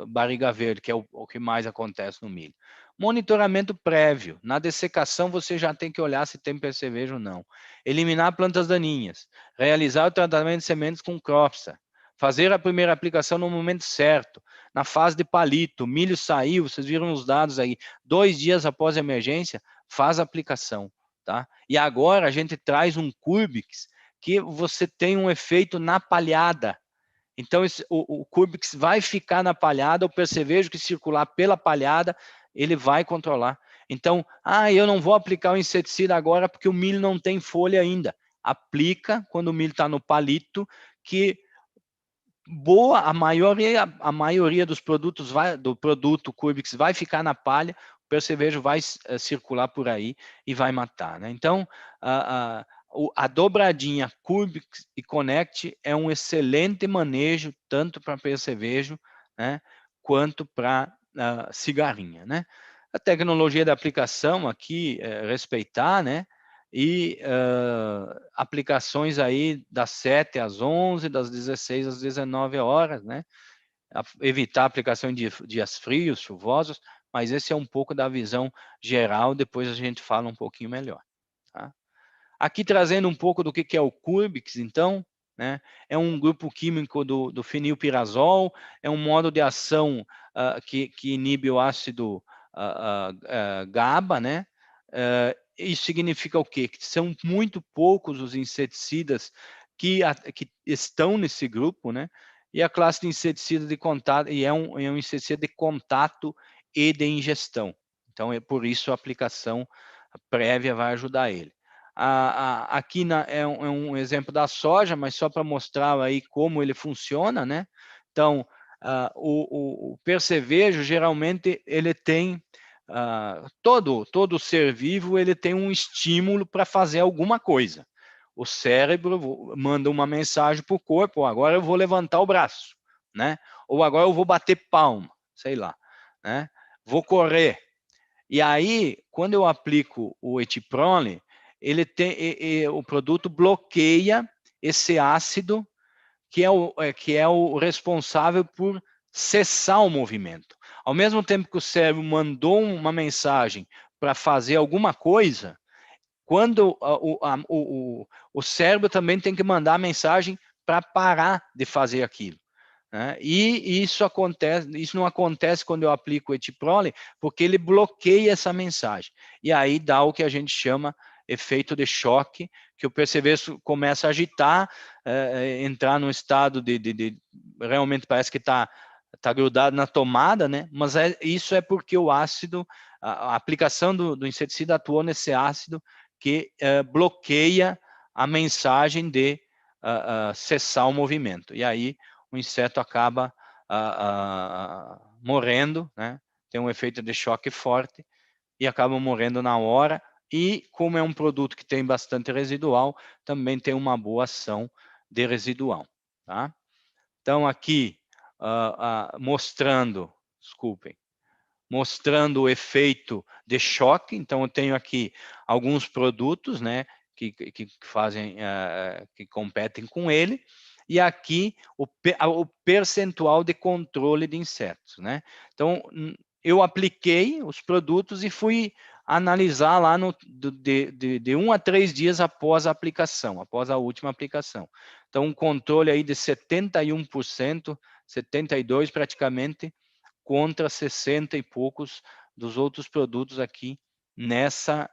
barriga verde, que é o que mais acontece no milho? Monitoramento prévio. Na dessecação, você já tem que olhar se tem percevejo ou não. Eliminar plantas daninhas. Realizar o tratamento de sementes com Cropsa. Fazer a primeira aplicação no momento certo. Na fase de palito, o milho saiu, vocês viram os dados aí, 2 dias após a emergência, faz a aplicação. Tá? E agora a gente traz um Curbix que você tem um efeito na palhada. Então, o Curbix vai ficar na palhada, o percevejo que circular pela palhada, ele vai controlar. Então, eu não vou aplicar o inseticida agora porque o milho não tem folha ainda. Aplica quando o milho está no palito, que a maioria dos produtos do produto Curbix vai ficar na palha, o percevejo vai circular por aí e vai matar, né? Então, a dobradinha Curbix e Connect é um excelente manejo tanto para percevejo, né, quanto para cigarrinha, né? A tecnologia da aplicação aqui respeitar, né? E aplicações aí das 7 às 11, das 16 às 19 horas, né? Evitar a aplicação de dias frios, chuvosos, mas esse é um pouco da visão geral, depois a gente fala um pouquinho melhor. Tá? Aqui trazendo um pouco do que é o Curbix, então, né? É um grupo químico do fenilpirazol, é um modo de ação que inibe o ácido GABA, né? Isso significa o quê? Que são muito poucos os inseticidas que estão nesse grupo, né? E a classe de inseticida de contato, e é um inseticida de contato e de ingestão. Então, é por isso a aplicação prévia vai ajudar ele. Aqui é um exemplo da soja, mas só para mostrar aí como ele funciona, né? Então, o percevejo, geralmente, ele tem todo ser vivo ele tem um estímulo para fazer alguma coisa. O cérebro manda uma mensagem para o corpo: agora eu vou levantar o braço, né? Ou agora eu vou bater palma, sei lá, né? Vou correr. E aí, quando eu aplico o etiprole, o produto bloqueia esse ácido que é o responsável por cessar o movimento. Ao mesmo tempo que o cérebro mandou uma mensagem para fazer alguma coisa, quando o cérebro também tem que mandar a mensagem para parar de fazer aquilo. Né? E isso não acontece quando eu aplico o etiprole, porque ele bloqueia essa mensagem. E aí dá o que a gente chama efeito de choque, que o percevejo começa a agitar, entrar num estado de realmente parece que está grudado na tomada, né? Mas isso é porque o ácido, a aplicação do inseticida atuou nesse ácido que bloqueia a mensagem de cessar o movimento. E aí o inseto acaba morrendo, né? Tem um efeito de choque forte e acaba morrendo na hora. E como é um produto que tem bastante residual, também tem uma boa ação de residual. Tá? Então aqui mostrando o efeito de choque. Então eu tenho aqui alguns produtos, né, que fazem, que competem com ele. E aqui o percentual de controle de insetos, né? Então eu apliquei os produtos e fui analisar lá de 1 a 3 dias após a aplicação, após a última aplicação. Então um controle aí de 71%, 72% praticamente, contra 60 e poucos dos outros produtos aqui nessa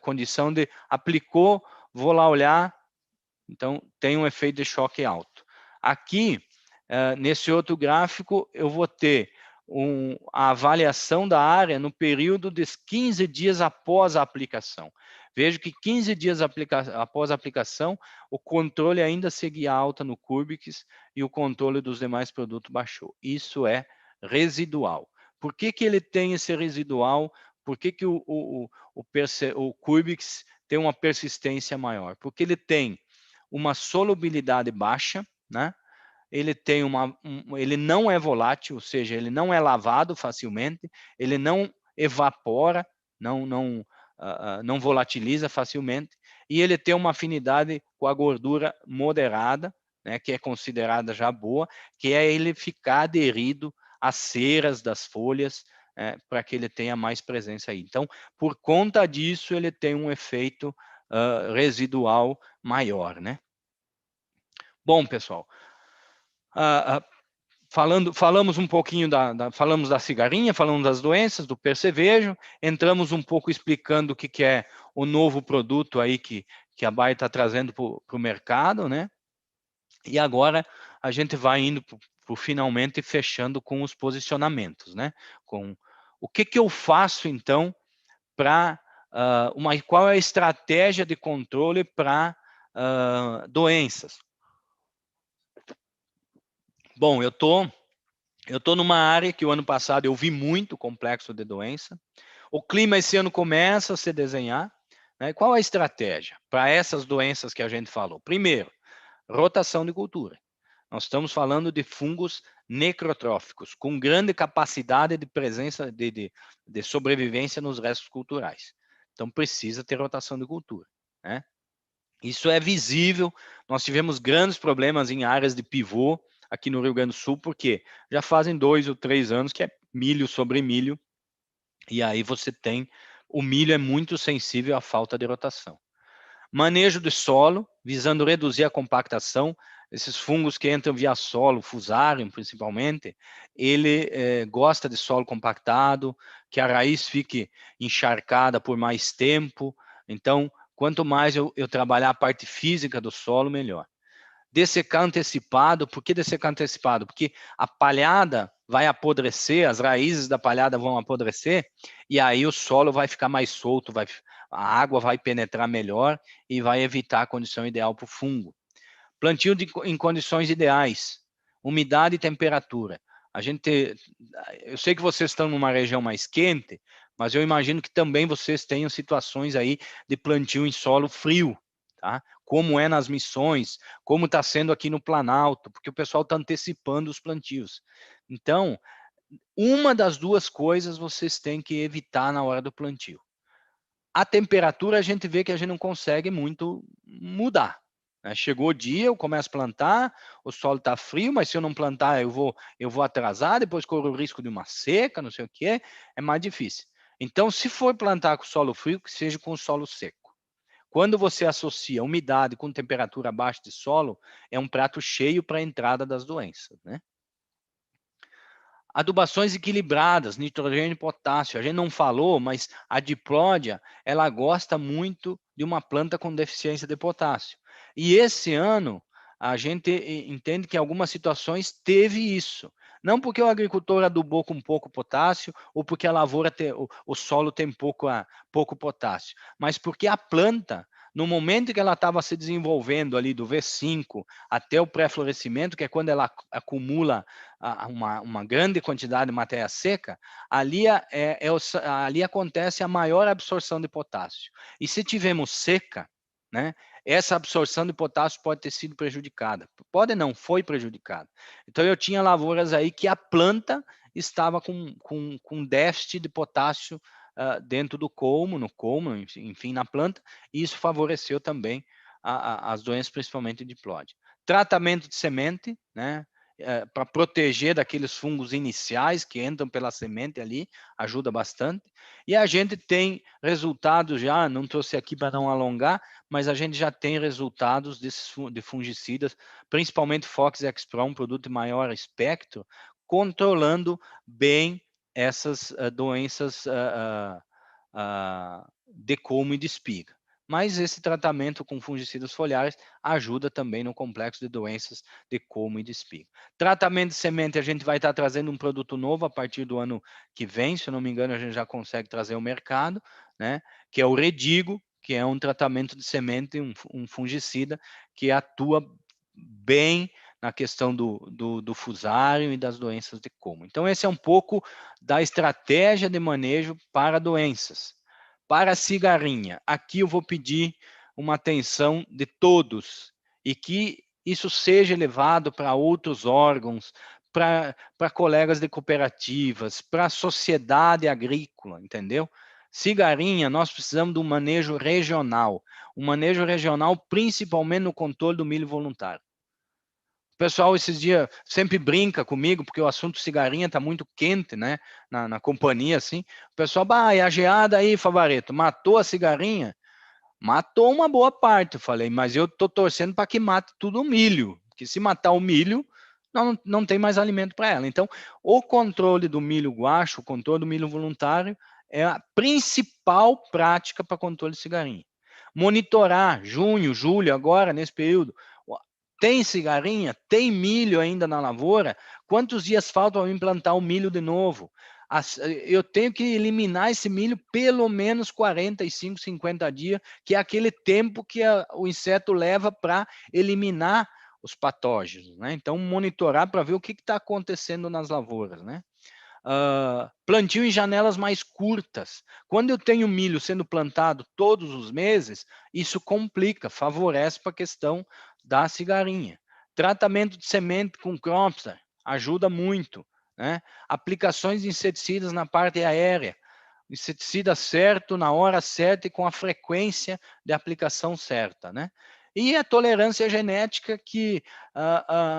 condição de aplicou, vou lá olhar, então tem um efeito de choque alto. Aqui, nesse outro gráfico, eu vou ter a avaliação da área no período de 15 dias após a aplicação. Vejo que 15 dias após a aplicação, o controle ainda seguia alta no Curbix e o controle dos demais produtos baixou. Isso é residual. Por que ele tem esse residual? Por que o Curbix tem uma persistência maior? Porque ele tem uma solubilidade baixa, né? Ele tem ele não é volátil, ou seja, ele não é lavado facilmente, ele não evapora, não volatiliza facilmente, e ele tem uma afinidade com a gordura moderada, né, que é considerada já boa, que é ele ficar aderido às ceras das folhas, para que ele tenha mais presença aí. Então, por conta disso, ele tem um efeito residual maior, né? Bom, pessoal, falamos um pouquinho falamos da cigarrinha, falamos das doenças, do percevejo, entramos um pouco explicando o que é o novo produto aí que a Bayer está trazendo para o mercado, né? E agora a gente vai indo para finalmente fechando com os posicionamentos, né? Com o que eu faço então para qual é a estratégia de controle para doenças? Bom, eu tô numa área que o ano passado eu vi muito complexo de doença. O clima esse ano começa a se desenhar, né? Qual a estratégia para essas doenças que a gente falou? Primeiro, rotação de cultura. Nós estamos falando de fungos necrotróficos, com grande capacidade de presença, de sobrevivência nos restos culturais. Então, precisa ter rotação de cultura, né? Isso é visível. Nós tivemos grandes problemas em áreas de pivô aqui no Rio Grande do Sul, porque já fazem 2 ou 3 anos que é milho sobre milho, e aí você tem, o milho é muito sensível à falta de rotação. Manejo de solo, visando reduzir a compactação. Esses fungos que entram via solo, Fusarium principalmente, ele gosta de solo compactado, que a raiz fique encharcada por mais tempo. Então, quanto mais eu trabalhar a parte física do solo, melhor. Dessecar antecipado. Por que dessecar antecipado? Porque a palhada vai apodrecer, as raízes da palhada vão apodrecer, e aí o solo vai ficar mais solto, a água vai penetrar melhor e vai evitar a condição ideal para o fungo. Plantio em condições ideais, umidade e temperatura. Eu sei que vocês estão numa região mais quente, mas eu imagino que também vocês tenham situações aí de plantio em solo frio, tá? Como é nas missões, como está sendo aqui no Planalto, porque o pessoal está antecipando os plantios. Então, uma das duas coisas vocês têm que evitar na hora do plantio. A temperatura a gente vê que a gente não consegue muito mudar, né? Chegou o dia, eu começo a plantar, o solo está frio, mas se eu não plantar, eu vou atrasar, depois corro o risco de uma seca, não sei o que, é mais difícil. Então, se for plantar com solo frio, que seja com solo seco. Quando você associa umidade com temperatura abaixo de solo, é um prato cheio para a entrada das doenças, né? Adubações equilibradas, nitrogênio e potássio. A gente não falou, mas a diplódia, ela gosta muito de uma planta com deficiência de potássio. E esse ano, a gente entende que em algumas situações teve isso. Não porque o agricultor adubou com pouco potássio ou porque a lavoura o solo tem pouco potássio, mas porque a planta, no momento que ela estava se desenvolvendo ali do V5 até o pré-florescimento, que é quando ela acumula uma grande quantidade de matéria seca, ali, ali acontece a maior absorção de potássio. E se tivermos seca, né, essa absorção de potássio pode ter sido prejudicada. Pode não, foi prejudicada. Então, eu tinha lavouras aí que a planta estava com déficit de potássio dentro do colmo, no colmo, enfim, na planta, e isso favoreceu também as doenças, principalmente de diplódia. Tratamento de semente, né, para proteger daqueles fungos iniciais que entram pela semente ali, ajuda bastante. E a gente tem resultados já, não trouxe aqui para não alongar, mas a gente já tem resultados de fungicidas, principalmente Fox Expro, um produto de maior espectro, controlando bem essas doenças de colmo e de espiga. Mas esse tratamento com fungicidas foliares ajuda também no complexo de doenças de colmo e de espiga. Tratamento de semente, a gente vai estar trazendo um produto novo a partir do ano que vem, se eu não me engano, a gente já consegue trazer ao mercado, né? Que é o Redigo, que é um tratamento de semente, um fungicida que atua bem na questão do fusário e das doenças de colmo. Então, esse é um pouco da estratégia de manejo para doenças. Para a cigarrinha, aqui eu vou pedir uma atenção de todos e que isso seja levado para outros órgãos, para colegas de cooperativas, para a sociedade agrícola, entendeu? Cigarinha, nós precisamos de um manejo regional principalmente no controle do milho voluntário. O pessoal esses dias sempre brinca comigo, porque o assunto cigarinha está muito quente, né? Na companhia, assim. O pessoal, e a geada aí, Favaretto, matou a cigarinha? Matou uma boa parte, eu falei, mas eu estou torcendo para que mate tudo o milho, porque se matar o milho, não tem mais alimento para ela. Então, o controle do milho guacho, o controle do milho voluntário, é a principal prática para controle de cigarinha. Monitorar, junho, julho, agora, nesse período, tem cigarinha? Tem milho ainda na lavoura? Quantos dias faltam para implantar o milho de novo? Eu tenho que eliminar esse milho pelo menos 45, 50 dias, que é aquele tempo que o inseto leva para eliminar os patógenos, né? Então, monitorar para ver o que está acontecendo nas lavouras, né? Plantio em janelas mais curtas. Quando eu tenho milho sendo plantado todos os meses, isso complica, favorece para a questão da cigarinha. Tratamento de semente com Cropster ajuda muito, né? Aplicações de inseticidas na parte aérea. Inseticida certo, na hora certa e com a frequência de aplicação certa, né? E a tolerância genética que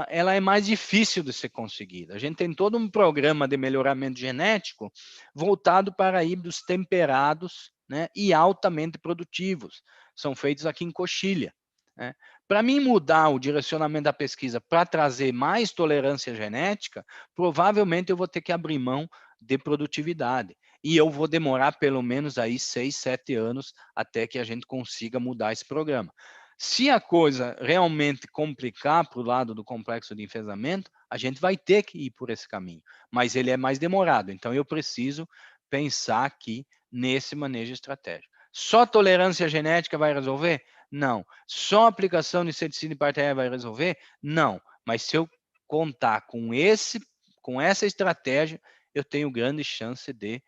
ela é mais difícil de ser conseguida. A gente tem todo um programa de melhoramento genético voltado para híbridos temperados, né, e altamente produtivos. São feitos aqui em Coxilha, né? Para mim mudar o direcionamento da pesquisa para trazer mais tolerância genética, provavelmente eu vou ter que abrir mão de produtividade. E eu vou demorar pelo menos aí 6, 7 anos até que a gente consiga mudar esse programa. Se a coisa realmente complicar para o lado do complexo de enfesamento, a gente vai ter que ir por esse caminho, mas ele é mais demorado, então eu preciso pensar aqui nesse manejo estratégico. Só tolerância genética vai resolver? Não. Só aplicação de inseticida em parte aérea vai resolver? Não. Mas se eu contar com essa estratégia, eu tenho grande chance de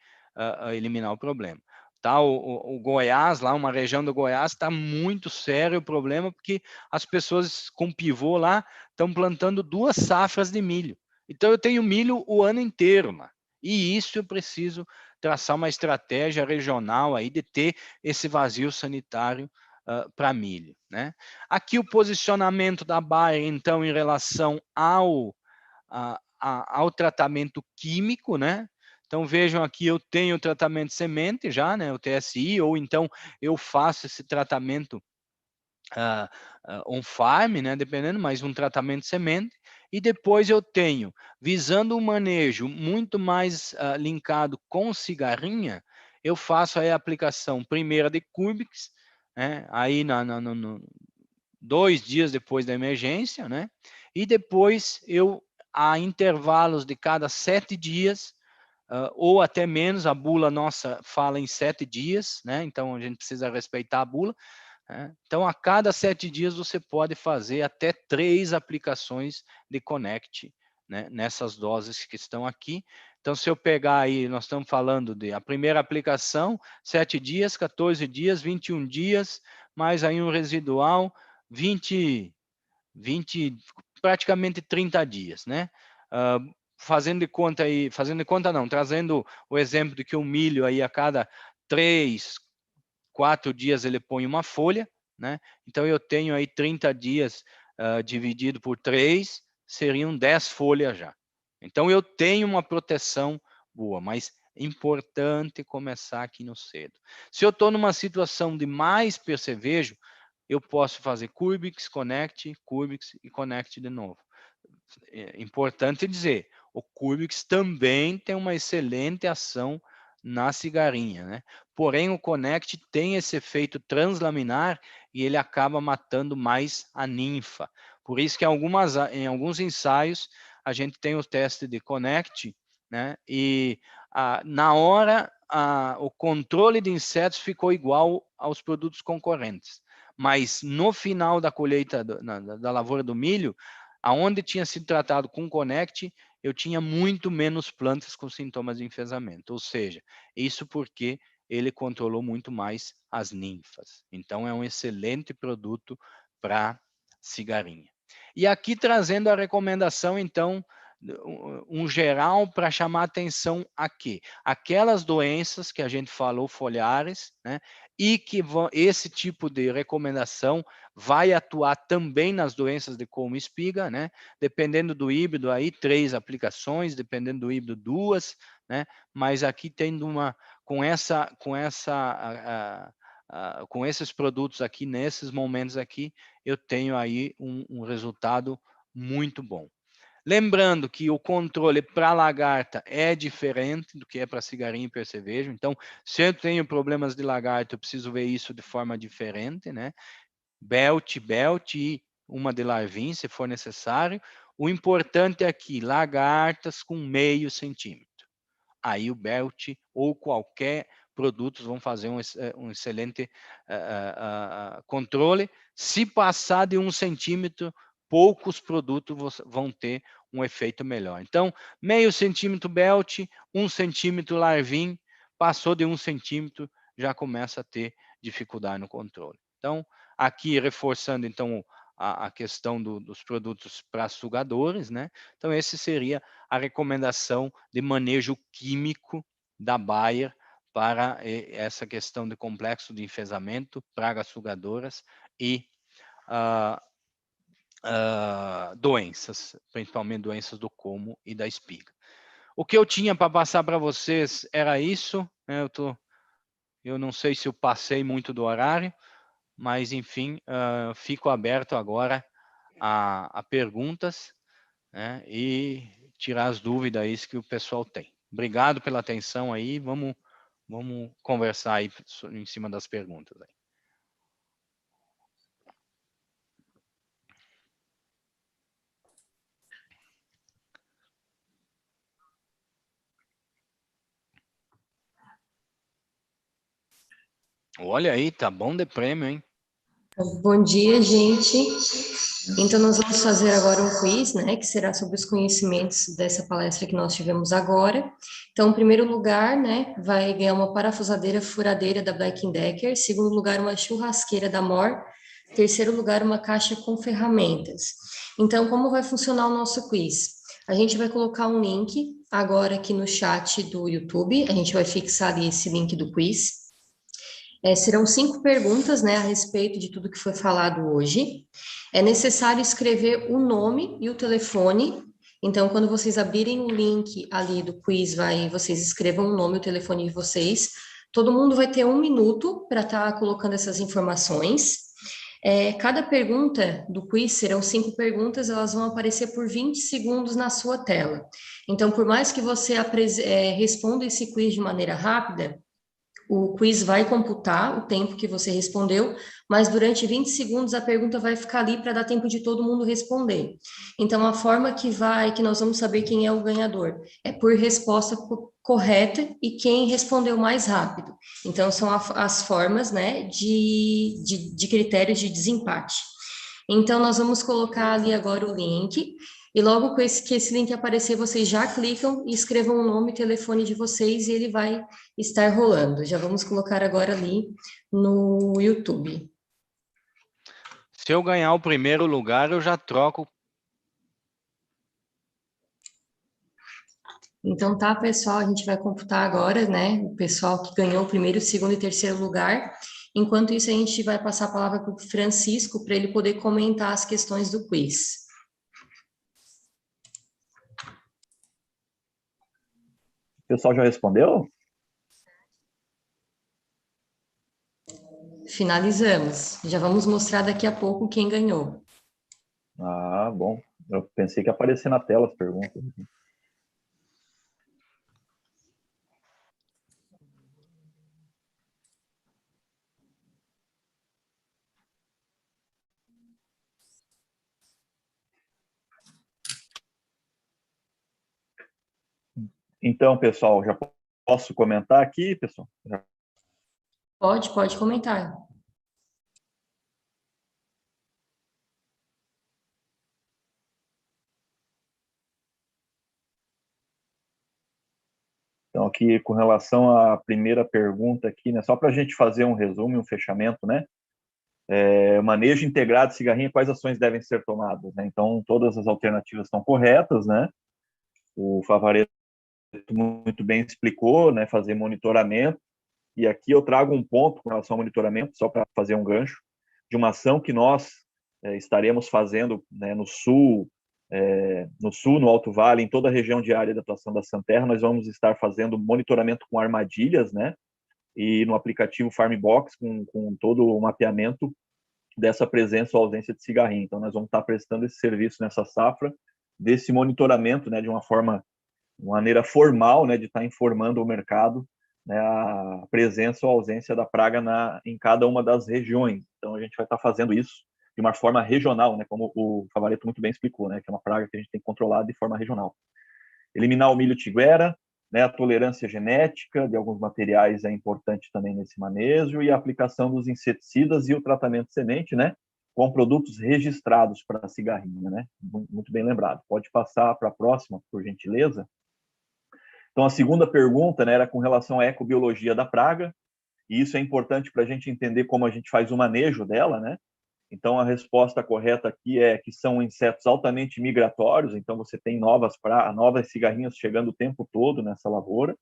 eliminar o problema. Tá? O Goiás, lá, uma região do Goiás, está muito sério o problema, porque as pessoas com pivô lá estão plantando 2 safras de milho. Então, eu tenho milho o ano inteiro, mano. E isso eu preciso traçar uma estratégia regional aí de ter esse vazio sanitário para milho, né? Aqui o posicionamento da Bayer, então, em relação ao tratamento químico, né? Então vejam aqui, eu tenho o tratamento de semente já, né? O TSI, ou então eu faço esse tratamento on farm, né? Dependendo, mas um tratamento de semente. E depois eu tenho, visando um manejo muito mais linkado com cigarrinha, eu faço aí a aplicação primeira de Curbix, né? Aí no 2 dias depois da emergência, né? E depois eu, a intervalos de cada 7 dias, ou até menos, a bula nossa fala em 7 dias, né? Então a gente precisa respeitar a bula. Né? Então, a cada 7 dias você pode fazer até 3 aplicações de Connect, né? Nessas doses que estão aqui. Então, se eu pegar aí, nós estamos falando de a primeira aplicação, 7 dias, 14 dias, 21 dias, mais aí um residual, 20, praticamente 30 dias, né? Fazendo de conta aí, fazendo de conta não, trazendo o exemplo de que o milho aí a cada 3, 4 dias ele põe uma folha, né? Então eu tenho aí 30 dias dividido por 3, seriam 10 folhas já. Então eu tenho uma proteção boa, mas é importante começar aqui no cedo. Se eu estou numa situação de mais percevejo, eu posso fazer Curbix, Connect e Connect de novo. É importante dizer, o Curbix também tem uma excelente ação na cigarinha, né? Porém, o Connect tem esse efeito translaminar e ele acaba matando mais a ninfa. Por isso que em alguns ensaios a gente tem o teste de Connect, né? E na hora o controle de insetos ficou igual aos produtos concorrentes. Mas no final da colheita da lavoura do milho, aonde tinha sido tratado com Connect, eu tinha muito menos plantas com sintomas de enfesamento. Ou seja, isso porque ele controlou muito mais as ninfas. Então, é um excelente produto para cigarrinha. E aqui trazendo a recomendação, então, um geral para chamar atenção aqui. Aquelas doenças que a gente falou, foliares, né? E que esse tipo de recomendação vai atuar também nas doenças de colmo e espiga, né? Dependendo do híbrido aí, 3 aplicações, dependendo do híbrido, 2, né? Mas aqui tendo com esses produtos aqui, nesses momentos aqui, eu tenho aí um resultado muito bom. Lembrando que o controle para lagarta é diferente do que é para cigarrinho e percevejo. Então, se eu tenho problemas de lagarta, eu preciso ver isso de forma diferente, né? Belt e uma de larvim, se for necessário. O importante aqui, lagartas com meio centímetro. Aí o belt ou qualquer produtos vão fazer um excelente controle. Se passar de 1 centímetro, poucos produtos vão ter um efeito melhor. Então, meio centímetro belt, 1 centímetro larvim, passou de 1 centímetro, já começa a ter dificuldade no controle. Então, aqui reforçando então a questão dos produtos para sugadores, né? Então, esse seria a recomendação de manejo químico da Bayer para essa questão de complexo de enfesamento, pragas sugadoras e doenças, principalmente doenças do colmo e da espiga. O que eu tinha para passar para vocês era isso, né? Eu não sei se eu passei muito do horário, mas enfim, fico aberto agora a perguntas, né? E tirar as dúvidas aí que o pessoal tem. Obrigado pela atenção aí, vamos conversar aí em cima das perguntas aí. Olha aí, tá bom de prêmio, hein? Bom dia, gente. Então, nós vamos fazer agora um quiz, né, que será sobre os conhecimentos dessa palestra que nós tivemos agora. Então, em primeiro lugar, né, vai ganhar uma parafusadeira furadeira da Black & Decker, segundo lugar, uma churrasqueira da Mor, terceiro lugar, uma caixa com ferramentas. Então, como vai funcionar o nosso quiz? A gente vai colocar um link agora aqui no chat do YouTube, a gente vai fixar ali esse link do quiz. Serão 5 perguntas, né, a respeito de tudo que foi falado hoje. É necessário escrever o nome e o telefone. Então, quando vocês abrirem o link ali do quiz, vocês escrevam o nome e o telefone de vocês. Todo mundo vai ter 1 minuto para estar colocando essas informações. Cada pergunta do quiz serão 5 perguntas, elas vão aparecer por 20 segundos na sua tela. Então, por mais que você responda esse quiz de maneira rápida, o quiz vai computar o tempo que você respondeu, mas durante 20 segundos a pergunta vai ficar ali para dar tempo de todo mundo responder. Então, a forma que nós vamos saber quem é o ganhador é por resposta correta e quem respondeu mais rápido. Então, são as formas, né, de critérios de desempate. Então, nós vamos colocar ali agora o link. E logo que esse link aparecer, vocês já clicam e escrevam o nome e telefone de vocês e ele vai estar rolando. Já vamos colocar agora ali no YouTube. Se eu ganhar o primeiro lugar, eu já troco. Então tá, pessoal, a gente vai computar agora, né, o pessoal que ganhou o primeiro, segundo e terceiro lugar. Enquanto isso, a gente vai passar a palavra para o Francisco, para ele poder comentar as questões do quiz. O pessoal já respondeu? Finalizamos. Já vamos mostrar daqui a pouco quem ganhou. Ah, bom. Eu pensei que ia aparecer na tela as perguntas. Então, pessoal, já posso comentar aqui, pessoal? Pode comentar. Então, aqui, com relação à primeira pergunta aqui, né, só para a gente fazer um resumo, um fechamento, né? Manejo integrado de cigarrinha, quais ações devem ser tomadas, né? Então, todas as alternativas estão corretas, né? O Favaretto muito bem explicou, né? Fazer monitoramento. E aqui eu trago um ponto com relação ao monitoramento, só para fazer um gancho, de uma ação que nós estaremos fazendo, né, no sul, no Alto Vale, em toda a região de área de atuação da Santerra. Nós vamos estar fazendo monitoramento com armadilhas, né? E no aplicativo Farmbox, com todo o mapeamento dessa presença ou ausência de cigarrinho. Então, nós vamos estar prestando esse serviço nessa safra, desse monitoramento, né, de uma maneira formal, né, de estar informando o mercado, né, a presença ou ausência da praga em cada uma das regiões. Então, a gente vai estar fazendo isso de uma forma regional, né, como o Favaretto muito bem explicou, né, que é uma praga que a gente tem que controlar de forma regional. Eliminar o milho tiguera, né, a tolerância genética de alguns materiais é importante também nesse manejo, e a aplicação dos inseticidas e o tratamento de semente, né, com produtos registrados para a cigarrinha, né? Muito bem lembrado. Pode passar para a próxima, por gentileza. Então, a segunda pergunta, né, era com relação à ecobiologia da praga, e isso é importante para a gente entender como a gente faz o manejo dela, né? Então, a resposta correta aqui é que são insetos altamente migratórios, então você tem novas cigarrinhas chegando o tempo todo nessa lavoura,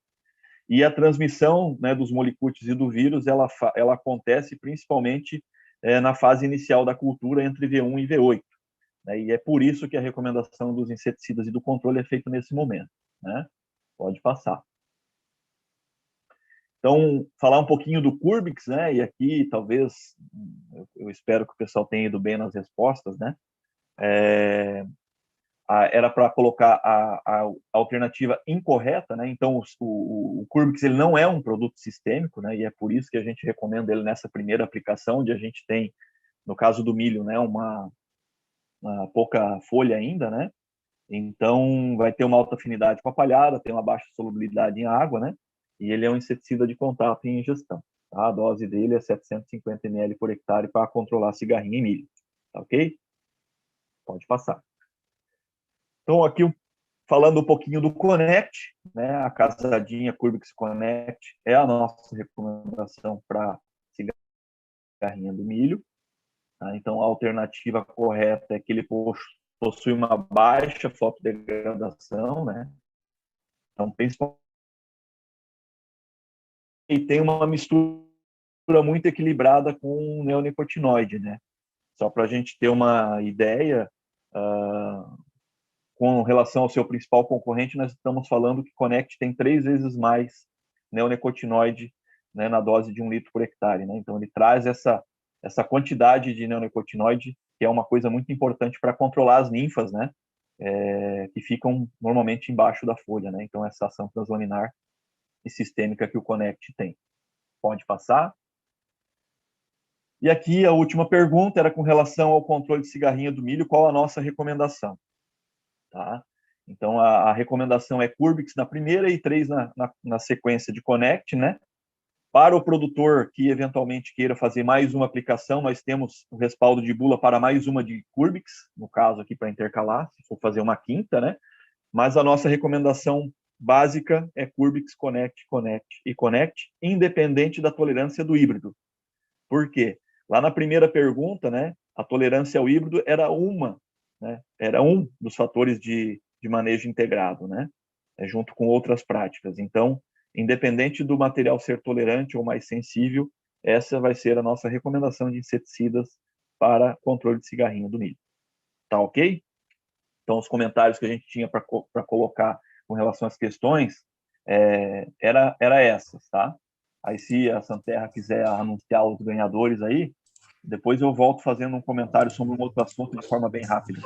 e a transmissão, né, dos molicutes e do vírus, ela acontece principalmente na fase inicial da cultura, entre V1 e V8, né? E é por isso que a recomendação dos inseticidas e do controle é feita nesse momento, né? Pode passar. Então, falar um pouquinho do Curbix, né? E aqui, talvez, eu espero que o pessoal tenha ido bem nas respostas, né? Era para colocar a alternativa incorreta, né? Então, o Curbix, ele não é um produto sistêmico, né? E é por isso que a gente recomenda ele nessa primeira aplicação, onde a gente tem, no caso do milho, né, uma pouca folha ainda, né? Então, vai ter uma alta afinidade com a palhada, tem uma baixa solubilidade em água, né? E ele é um inseticida de contato em ingestão. Tá? A dose dele é 750 ml por hectare para controlar cigarrinha e milho. Tá ok? Pode passar. Então, aqui, falando um pouquinho do Connect, né? A casadinha Curbix Connect é a nossa recomendação para cigarrinha do milho. Tá? Então, a alternativa correta é que ele possui uma baixa fotodegradação, né? Então, principalmente, e tem uma mistura muito equilibrada com o neonicotinoide, né? Só para a gente ter uma ideia, com relação ao seu principal concorrente, nós estamos falando que Connect tem 3 vezes mais neonicotinoide, né, na dose de 1 litro por hectare, né? Então, ele traz essa quantidade de neonicotinoide, que é uma coisa muito importante para controlar as ninfas, né? Que ficam normalmente embaixo da folha, né? Então, essa ação translaminar e sistêmica que o Connect tem. Pode passar. E aqui a última pergunta era com relação ao controle de cigarrinha do milho, qual a nossa recomendação? Tá? Então, a recomendação é Curbix na primeira e 3 na sequência de Connect, né? Para o produtor que eventualmente queira fazer mais uma aplicação, nós temos o respaldo de bula para mais uma de Curbix, no caso aqui para intercalar, se for fazer uma quinta, né? Mas a nossa recomendação básica é Curbix, Connect, Connect e Connect, independente da tolerância do híbrido. Por quê? Lá na primeira pergunta, né, a tolerância ao híbrido era né, era um dos fatores de manejo integrado, né, junto com outras práticas. Então, independente do material ser tolerante ou mais sensível, essa vai ser a nossa recomendação de inseticidas para controle de cigarrinha do milho. Tá ok? Então, os comentários que a gente tinha para colocar com relação às questões era essas, tá? Aí, se a Santerra quiser anunciar os ganhadores aí, depois eu volto fazendo um comentário sobre um outro assunto de forma bem rápida.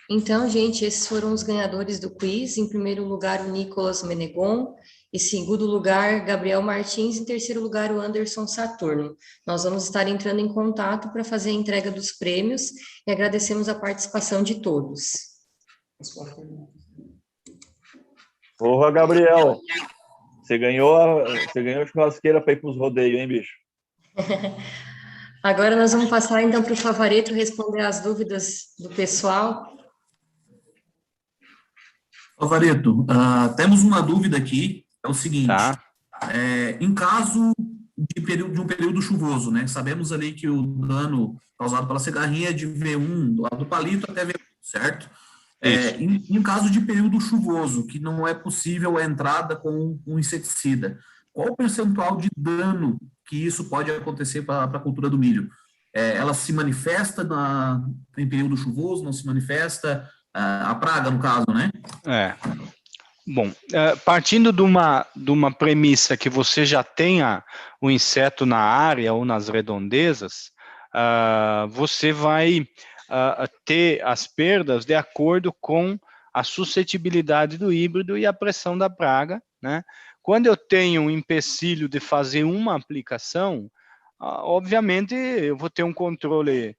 Então, gente, esses foram os ganhadores do quiz. Em primeiro lugar, o Nicolas Menegon. Em segundo lugar, Gabriel Martins. Em terceiro lugar, o Anderson Saturno. Nós vamos estar entrando em contato para fazer a entrega dos prêmios e agradecemos a participação de todos. Porra, Gabriel, você ganhou a churrasqueira para ir para os rodeios, hein, bicho? Agora nós vamos passar, então, para o Favaretto responder as dúvidas do pessoal. Alvareto, temos uma dúvida aqui, é o seguinte, Tá. Em caso de um período chuvoso, né? Sabemos ali que o dano causado pela cigarrinha é de V1, do lado do palito até V1, certo? Isso. Em caso de período chuvoso, que não é possível a entrada com um inseticida, qual o percentual de dano que isso pode acontecer para a cultura do milho? Ela se manifesta em período chuvoso, não se manifesta? A praga, no caso, né? Bom, partindo de uma premissa que você já tenha o inseto na área ou nas redondezas, você vai ter as perdas de acordo com a suscetibilidade do híbrido e a pressão da praga, né? Quando eu tenho um empecilho de fazer uma aplicação, obviamente eu vou ter um controle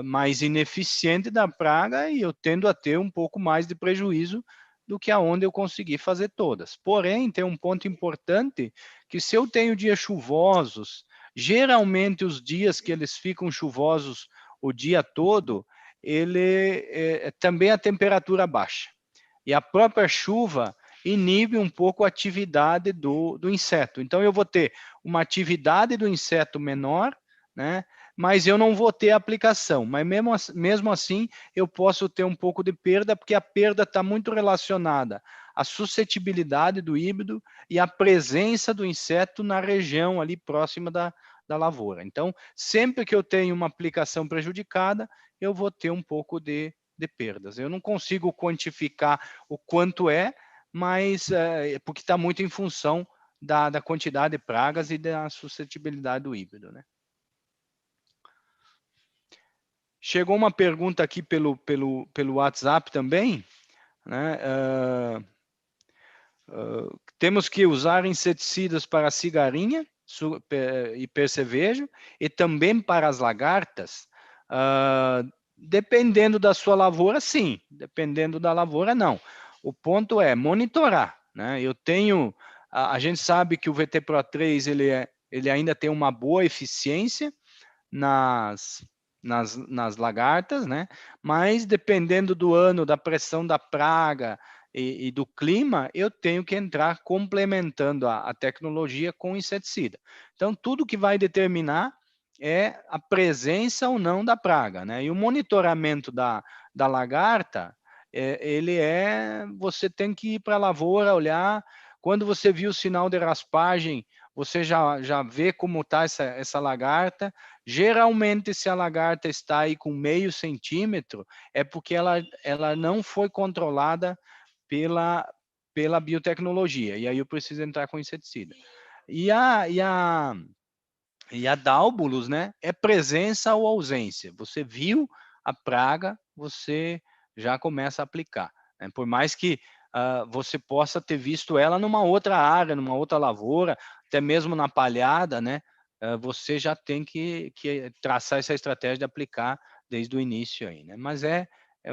mais ineficiente da praga e eu tendo a ter um pouco mais de prejuízo do que aonde eu consegui fazer todas. Porém, tem um ponto importante, que se eu tenho dias chuvosos, geralmente os dias que eles ficam chuvosos o dia todo, também a temperatura baixa. E a própria chuva inibe um pouco a atividade do inseto. Então, eu vou ter uma atividade do inseto menor, né? Mas eu não vou ter aplicação. Mas mesmo assim, eu posso ter um pouco de perda, porque a perda está muito relacionada à suscetibilidade do híbrido e à presença do inseto na região ali próxima da lavoura. Então, sempre que eu tenho uma aplicação prejudicada, eu vou ter um pouco de perdas. Eu não consigo quantificar o quanto mas porque está muito em função da quantidade de pragas e da suscetibilidade do híbrido, né? Chegou uma pergunta aqui pelo WhatsApp também, né? Temos que usar inseticidas para cigarinha e percevejo e também para as lagartas? Dependendo da sua lavoura, sim. Dependendo da lavoura, não. O ponto é monitorar, né? A gente sabe que o VT Pro 3 ele ainda tem uma boa eficiência nas lagartas, né? Mas dependendo do ano, da pressão da praga e do clima, eu tenho que entrar complementando a tecnologia com inseticida. Então, tudo que vai determinar é a presença ou não da praga, né? E o monitoramento da lagarta, você tem que ir para a lavoura, olhar, quando você viu o sinal de raspagem, você já vê como está essa lagarta. Geralmente, se a lagarta está aí com 0,5 centímetro, é porque ela não foi controlada pela biotecnologia, e aí eu preciso entrar com inseticida. E a Dálbulos, né, é presença ou ausência. Você viu a praga, você já começa a aplicar, né? Por mais que você possa ter visto ela numa outra área, numa outra lavoura, até mesmo na palhada, né? Você já tem que traçar essa estratégia de aplicar desde o início aí, né? Mas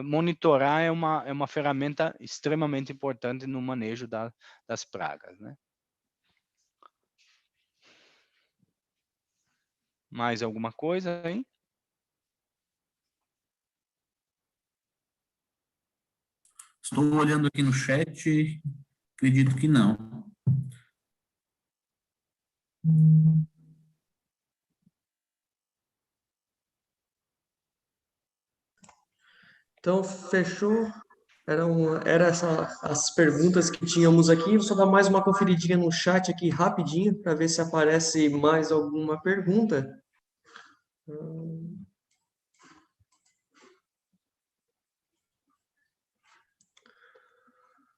monitorar é uma ferramenta extremamente importante no manejo das pragas, né? Mais alguma coisa aí? Estou olhando aqui no chat, acredito que não. Então, fechou. Era as perguntas que tínhamos aqui. Vou só dar mais uma conferidinha no chat aqui rapidinho para ver se aparece mais alguma pergunta.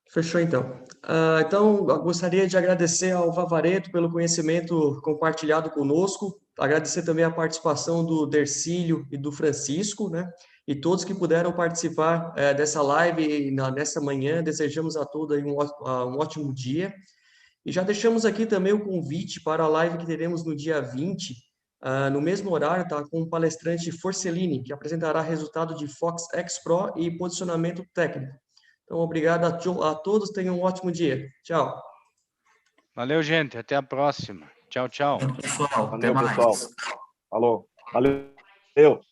Fechou, então. Então, eu gostaria de agradecer ao Vavareto pelo conhecimento compartilhado conosco, agradecer também a participação do Dercílio e do Francisco, né? E todos que puderam participar dessa live nessa manhã. Desejamos a todos aí um ótimo dia. E já deixamos aqui também o convite para a live que teremos no dia 20, no mesmo horário, tá? Com o palestrante Forcellini, que apresentará resultado de Fox X Pro e posicionamento técnico. Então, obrigado a todos, tenham um ótimo dia. Tchau. Valeu, gente. Até a próxima. Tchau, tchau. Pessoal, até Valeu, mais. pessoal. Falou. Valeu.